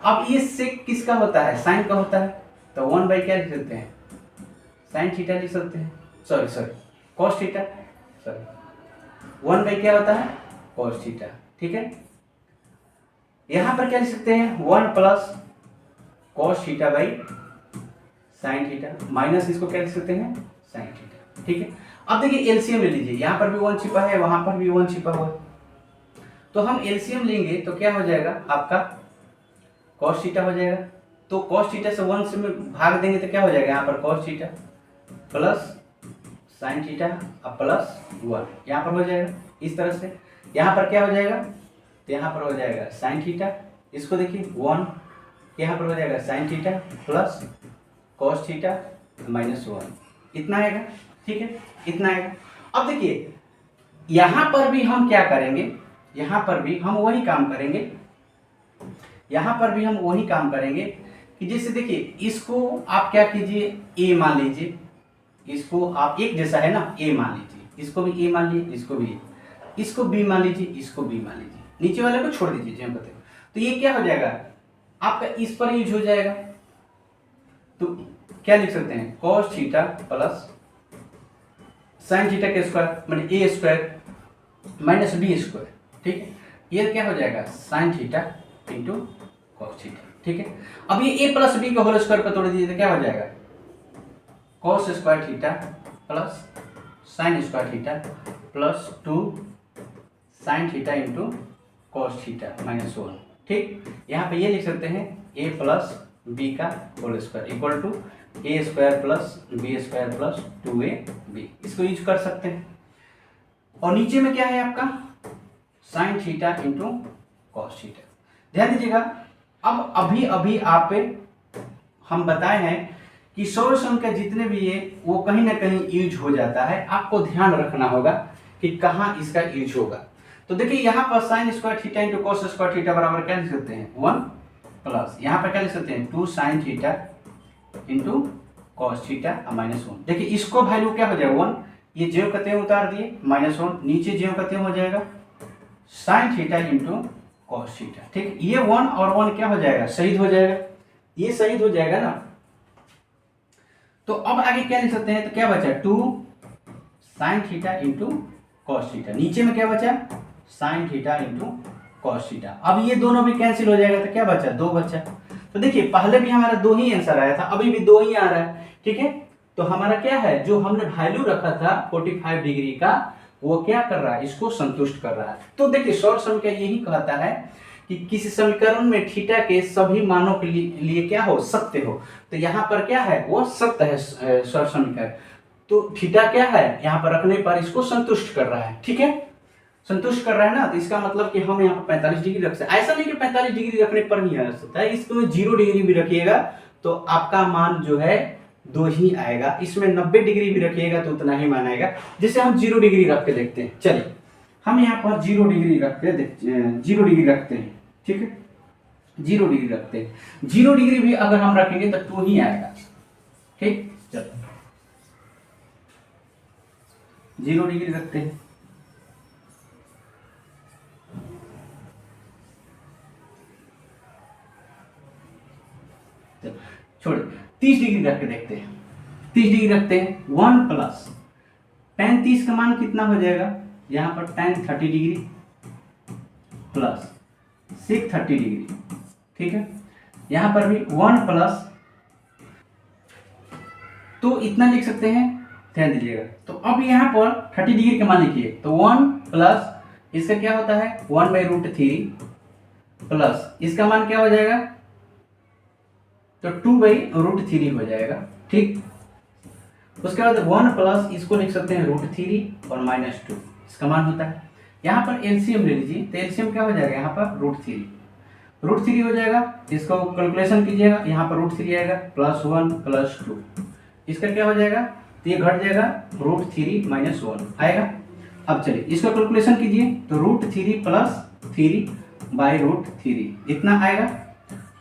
अब ये सेक किसका होता है, साइन का होता है, तो 1 बाई क्या लिख सकते हैं, साइन थीटा लिख सकते हैं, sorry cos theta, sorry 1 by क्या होता है कॉस थीटा, ठीक है। यहां पर क्या लिख सकते हैं 1 plus cos theta by sine theta minus इसको क्या लिख सकते हैं साइन थीटा, ठीक है। अब देखिए एलसीएम ले लीजिए, यहां पर भी 1 छिपा है, वहां पर भी 1 छिपा हुआ है, तो हम एलसीएम लेंगे तो क्या हो जाएगा आपका कॉस थीटा हो जाएगा। तो कॉस थीटा से 1 से में भाग देंगे तो क्या हो जाएगा, यहाँ पर cos theta plus sine theta अब प्लस 1 यहाँ पर हो जाएगा इस तरह से। यहाँ पर क्या हो जाएगा, तो यहाँ पर हो जाएगा साइन थीटा, इसको देखिए 1, यहाँ पर हो जाएगा sine theta plus cos theta minus 1, इतना आएगा, ठीक है, इतना आएगा। अब देखिए यहां पर भी हम क्या करेंगे, यहां पर भी हम वही काम करेंगे, यहां पर भी हम वही काम करेंगे कि जैसे देखिए इसको आप क्या कीजिए a मान लीजिए, इसको आप एक जैसा है ना a मान लीजिए, इसको भी a मान लीजिए, इसको भी इसको b मान लीजिए, इसको b मान लीजिए, नीचे वाले को छोड़ दीजिए जो बताए। तो ये क्या हो जाएगा आपका इस पर यूज हो जाएगा, तो क्या लिख सकते हैं cos theta plus sine theta के स्क्वायर माने a² माइनस बी स्क्वायर, ठीक है। ये क्या हो जाएगा sine theta into cos theta, ठीक है। अब ये ए प्लस बी का होल स्क्वायर पर तोड़ दीजिए तो क्या हो जाएगा cos square theta plus sine square theta plus 2 sine theta into cos theta minus 1, ठीक। यहाँ पे ये लिख सकते हैं ए प्लस बी का whole square equal to A square plus B square plus 2ab, इसको यूज कर सकते हैं। और नीचे में क्या है आपका sign theta into cos theta. ध्यान दीजिएगा, अब अभी अभी आप हम बताए हैं कि सॉल्यूशन के जितने भी ये वो कहीं ना कहीं यूज हो जाता है, आपको ध्यान रखना होगा कि कहाँ इसका यूज होगा। तो देखिए यहाँ पर sign square theta into cos square theta बराबर क्या लिख सकते हैं 1 प्लस यहाँ पर क्या लिख सकते हैं 2 sine theta into cos theta minus 1। देखिए इसको वैल्यू क्या हो जाएगा 1, ये ज्यों का त्यों उतार दिए माइनस 1, नीचे ज्यों का त्यों हो जाएगा sine theta into cos theta, ठीक। ये 1 और 1 क्या हो जाएगा शहीद हो जाएगा, ये शहीद हो जाएगा ना। तो अब आगे क्या लिख सकते हैं, तो क्या बचा 2 sine theta into cos theta, नीचे में क्या बचा sign theta into cos theta. अब ये दोनों भी कैंसिल हो जाएगा तो क्या बचा 2 बचा। तो देखिए पहले भी हमारा 2 ही आंसर आया था, अभी भी 2 ही आ रहा है, ठीक है। तो हमारा क्या है जो हमने वैल्यू रखा था 45 डिग्री का वो क्या कर रहा है इसको संतुष्ट कर रहा है। तो देखिए शॉर्ट सम क्या यही कहता है कि किसी समीकरण में थीटा के सभी मानों के लिए क्या हो सत्य हो। तो यहाँ पर क्या है वो सत्य है शॉर्ट समीकरण, तो थीटा क्या है यहाँ पर रखने पर इसको संतुष्ट कर रहा है, ठीक है। संतुष्ट कर रहा है ना, तो इसका मतलब कि हम यहाँ पर 45 डिग्री रख सकते हैं। ऐसा नहीं कि 45 डिग्री रखने पर नहीं आ सकता है, इसमें 0 डिग्री भी रखिएगा तो आपका मान जो है 2 ही आएगा। इसमें 90 डिग्री भी रखिएगा तो उतना ही मान आएगा। जैसे हम 0 डिग्री रख के देखते हैं, चलिए हम यहाँ पर 0 डिग्री रख के 0 डिग्री रखते हैं, ठीक है। 0 डिग्री रखते हैं, 0 डिग्री भी अगर हम रखेंगे तो 2 ही आएगा, ठीक। चलो 0 डिग्री रखते हैं, छोड़े 30 डिग्री रख के देखते हैं। 30 डिग्री रखते हैं 1 प्लस tan 30 का मान कितना हो जाएगा यहाँ पर tan 30 degree plus sec 30 degree, ठीक है। यहाँ पर भी 1 प्लस, तो इतना लिख सकते हैं, ध्यान दीजिएगा। तो अब यहाँ पर 30 डिग्री का मान लिखिए तो 1 प्लस इसका क्या होता है 1/√3 प्लस इसका मान क्या हो जाएगा तो 2/√3 हो जाएगा, ठीक। उसके बाद 1 प्लस इसको लिख सकते हैं √3 और -2 इसका मान होता है। यहाँ पर एलसीएम ले लीजिए तो एलसीएम क्या हो जाएगा यहाँ पर √3 हो जाएगा। इसको कैलकुलेशन कीजिएगा, यहाँ पर √3 आएगा +1 +2 इसका क्या हो जाएगा तो ये घट जाएगा √3 - 1 आएगा। अब चलिए इसका कैलकुलेशन कीजिए तो √3 + 3/√3 इतना आएगा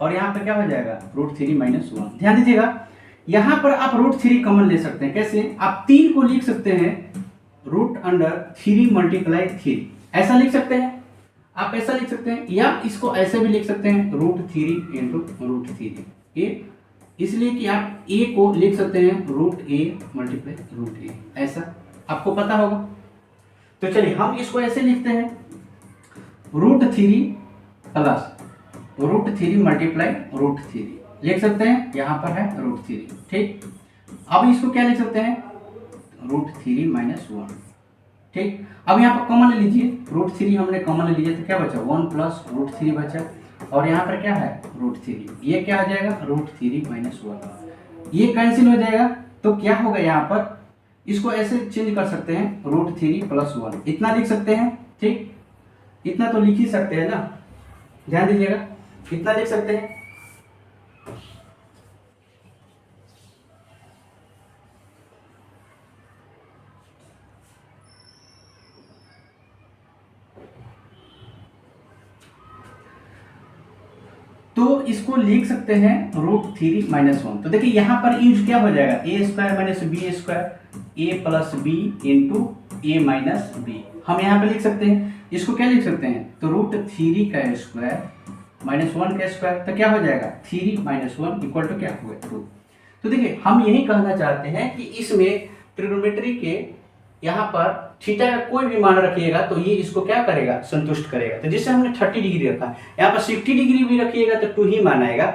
और यहाँ पे क्या हो जाएगा √3 - 1। ध्यान दीजिएगा यहाँ पर आप √3 कॉमन ले सकते हैं। कैसे, आप 3 को लिख सकते हैं √3 × 3 ऐसा लिख सकते हैं, आप ऐसा लिख सकते हैं, या इसको ऐसे भी लिख सकते हैं √3 × √3 ये इसलिए कि आप a को लिख सकते हैं √a × √a ऐसा आपको पता होगा। तो चलिए हम इसको ऐसे लिखते हैं √3 प्लस √3 × √3 लिख सकते हैं, यहाँ पर है √3, ठीक। अब इसको क्या लिख सकते हैं √3 - 1, ठीक। अब यहाँ पर कॉमन ले लीजिए, √3 हमने कॉमन ले लिया तो क्या बचा 1 + √3 बचा और यहाँ पर क्या है √3, ये क्या आ जाएगा √3 - 1 ये कैंसिल हो जाएगा। तो क्या होगा यहाँ पर इसको ऐसे चेंज कर सकते हैं √3 + 1 इतना लिख सकते हैं, ठीक। इतना तो लिख ही सकते हैं ना, ध्यान दीजिएगा इतना लिख सकते हैं। तो इसको लिख सकते हैं √3 - 1। तो देखिए यहाँ पर यूज क्या हो जाएगा a² - b² a + b × a - b हम यहाँ पे लिख सकते हैं। इसको क्या लिख सकते हैं तो √3 का स्क्वायर -1 का स्क्वायर तो क्या हो जाएगा 3 - 1 इक्वल टू क्या हुआ 2। तो देखिए हम यही कहना चाहते हैं कि इसमें ट्रिग्नोमेट्री के यहाँ पर थीटा का कोई भी मान रखिएगा तो ये इसको क्या करेगा, संतुष्ट करेगा। तो जैसे हमने 30 डिग्री रखा, यहाँ पर 60 डिग्री भी रखिएगा तो 2 ही मान आएगा।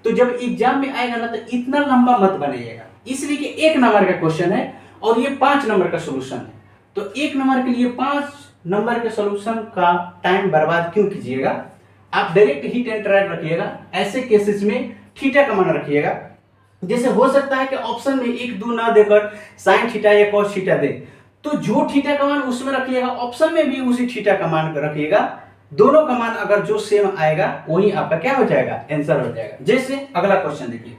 तो जब एग्जाम में आएगा ना तो इतना लंबा मत बनाइएगा, इसलिए कि 1 नंबर का क्वेश्चन है और ये 5 नंबर का सोल्यूशन है। तो 1 नंबर के लिए 5 नंबर के सोल्यूशन का टाइम बर्बाद क्यों कीजिएगा। आप डायरेक्ट हिट एंड ट्रायल रखिएगा। ऐसे केसेस में थीटा का मान रखिएगा। जैसे हो सकता है कि ऑप्शन में 1 2 ना देकर साइन थीटा या कॉस थीटा दे, तो जो थीटा का मान उसमें रखिएगा, ऑप्शन में भी उसी थीटा का मान रखिएगा। दोनों का मान अगर जो सेम आएगा वही आपका क्या हो जाएगा, आंसर हो जाएगा। जैसे अगला क्वेश्चन देखिए,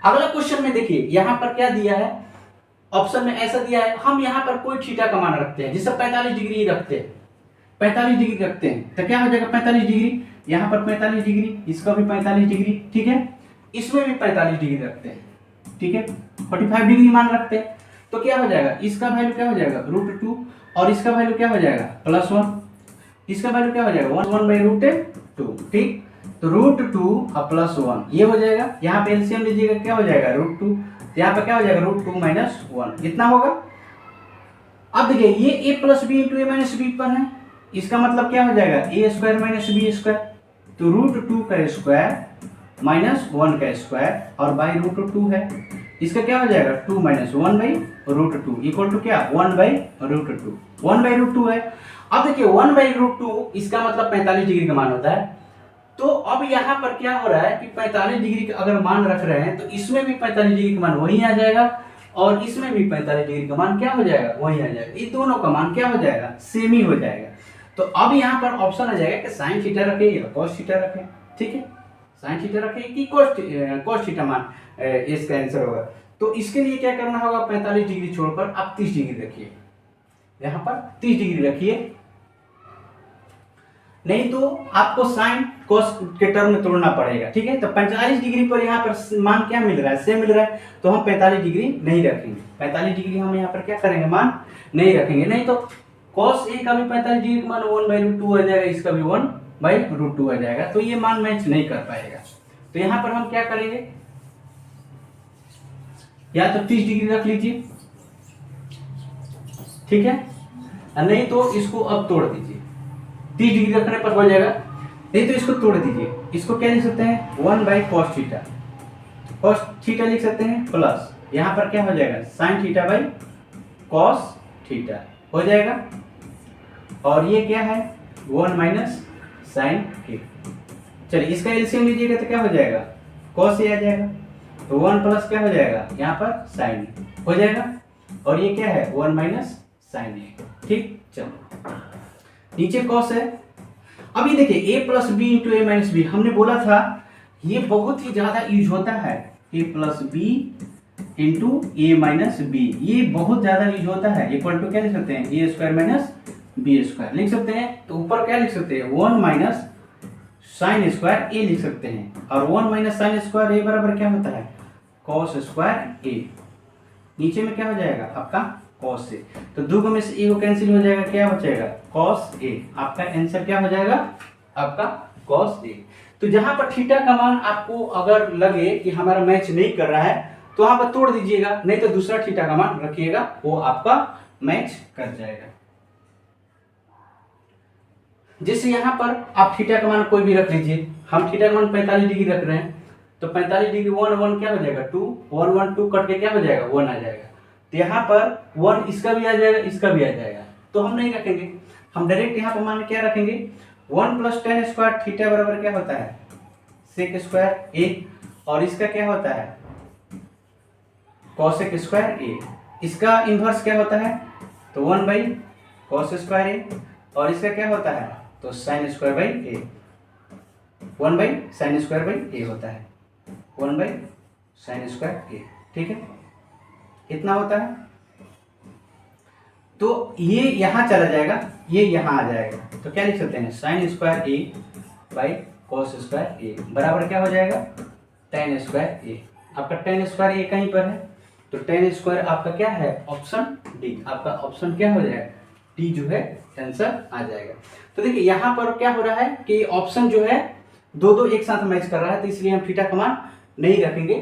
अगला क्वेश्चन में देखिए यहाँ पर क्या दिया है, ऑप्शन में ऐसा दिया है, हम यहाँ पर कोई थीटा का मान रखते हैं, जैसे 45 डिग्री रखते हैं, 45 डिग्री रखते हैं तो क्या हो जाएगा 45 डिग्री, यहाँ पर 45 डिग्री, इसका भी 45 डिग्री, ठीक है, इसमें भी 45 डिग्री रखते हैं, ठीक है, 45 डिग्री मान रखते हैं। तो क्या हो जाएगा, इसका वैल्यू क्या हो जाएगा √2 और इसका वैल्यू क्या हो जाएगा +1, इसका वैल्यू क्या हो जाएगा 1/√2, ठीक। तो √2 और +1 ये हो जाएगा। यहाँ पे एलसीएम लीजिएगा, क्या हो जाएगा √2, यहाँ पर क्या हो जाएगा √2 - 1 इतना होगा। अब देखिए ये a + b × a - b पर है, इसका मतलब क्या हो जाएगा a² - b²। तो √2 का स्क्वायर -1 का स्क्वायर और √2 है, इसका क्या हो जाएगा 2 - 1/√2 इक्वल टू क्या 1/√2, 1/√2 है। अब देखिए 1/√2 इसका मतलब 45 डिग्री का मान होता है। तो अब यहाँ पर क्या हो रहा है कि 45 डिग्री का अगर मान रख रहे हैं तो इसमें भी 45 डिग्री का मान वही आ जाएगा और इसमें भी 45 डिग्री का मान क्या हो जाएगा वही आ जाएगा। ये दोनों का मान क्या हो जाएगा, सेम ही हो जाएगा। तो अब यहाँ पर ऑप्शन आ जाएगा कि साइन थीटा रखें या कॉस थीटा रखें, ठीक है, साइन थीटा रखें कि कॉस थीटा मान इसका आंसर होगा। तो इसके लिए क्या करना होगा, 45 डिग्री छोड़कर आप 30 डिग्री रखिए, यहाँ पर 30 डिग्री रखिए, नहीं तो आपको साइन कॉस के टर्म में तोड़ना पड़ेगा, ठीक है। तो 45 डिग्री पर यहाँ पर मान क्या मिल रहा है, सेम मिल रहा है, तो हम 45 डिग्री नहीं रखेंगे। 45 डिग्री हम यहाँ पर क्या करेंगे, मान नहीं रखेंगे, नहीं तो कॉस ए का भी 45 डिग्री का मान 1/√2 आ जाएगा, इसका भी 1/√2 आ जाएगा, तो ये मान मैच नहीं कर पाएगा। तो यहाँ पर हम क्या करेंगे, या तो 30 डिग्री रख लीजिए, ठीक है, नहीं तो इसको अब तोड़ दीजिए। 30 डिग्री रखने पर हो जाएगा, नहीं तो इसको तोड़ दीजिए। इसको क्या लिख सकते हैं 1/cos थीटा, cos थीटा लिख सकते हैं प्लस यहाँ पर क्या हो जाएगा sin थीटा/cos थीटा हो जाएगा। और ये क्या है 1 - sin a। चलिए इसका एलसीएम लीजिएगा तो क्या हो जाएगा cos a आ जाएगा, तो 1 प्लस क्या हो जाएगा यहाँ पर sin a हो जाएगा। और ये क्या है 1 - sin a, ठीक। चलो नीचे cos है। अभी देखिए a + b × a - b हमने बोला था, ये बहुत ही ज्यादा यूज होता है, a + b × a - b, ये बहुत ज्यादा यूज होता है। इक्वल टू क्या लिख सकते हैं a² - b² लिख सकते हैं। तो ऊपर क्या लिख सकते हैं 1 - sin² a लिख सकते हैं, और 1 - sin² a बराबर क्या होता है cos² a। नीचे में क्या हो जाएगा आपका cos a, तो दो में से ए को कैंसिल हो जाएगा, क्या बचेगा cos a। आपका आंसर क्या हो जाएगा आपका cos a। तो जहां पर थीटा का मान आपको अगर लगे कि हमारा मैच नहीं कर रहा है तो वहां पर तोड़ दीजिएगा, नहीं तो दूसरा थीटा का मान रखिएगा, वो आपका मैच कर जाएगा। जैसे यहाँ पर आप थीटा का मान कोई भी रख लीजिए, हम थीटा का मान 45 डिग्री रख रहे हैं, तो 45 डिग्री 1 क्या हो जाएगा 2, 1 1 2 कट के क्या हो जाएगा 1 आ जाएगा। तो यहाँ पर 1 इसका भी आ जाएगा, इसका भी आ जाएगा, तो हम नहीं रखेंगे, हम डायरेक्ट यहाँ पर मान क्या रखेंगे 1 + tan² थीटा बराबर क्या होता है sec² a, और इसका क्या होता है cos² a। इसका इन्वर्स क्या होता है तो 1/cos² a, और इसका क्या होता है तो sin² a, 1/sin² a होता है, 1/sin² a, ठीक है, इतना होता है। तो ये यहां चला जाएगा, ये यहां आ जाएगा, तो क्या लिख सकते हैं sin² a/cos² a बराबर क्या हो जाएगा tan² a। आपका tan² a कहीं पर है, तो tan² आपका क्या है ऑप्शन डी, आपका ऑप्शन क्या हो जाएगा डी जो है आंसर आ जाएगा। तो देखिए यहाँ पर क्या हो रहा है कि ऑप्शन जो है दो एक साथ मैच कर रहा है, तो इसलिए हम थीटा का मान नहीं रखेंगे,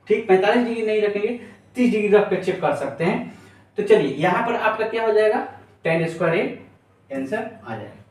ठीक, 45 डिग्री नहीं रखेंगे, 30 डिग्री रख कर चेक कर सकते हैं। तो चलिए यहाँ पर आपका क्या हो जाएगा, tan स्क्वायर ए आंसर आ जाएगा।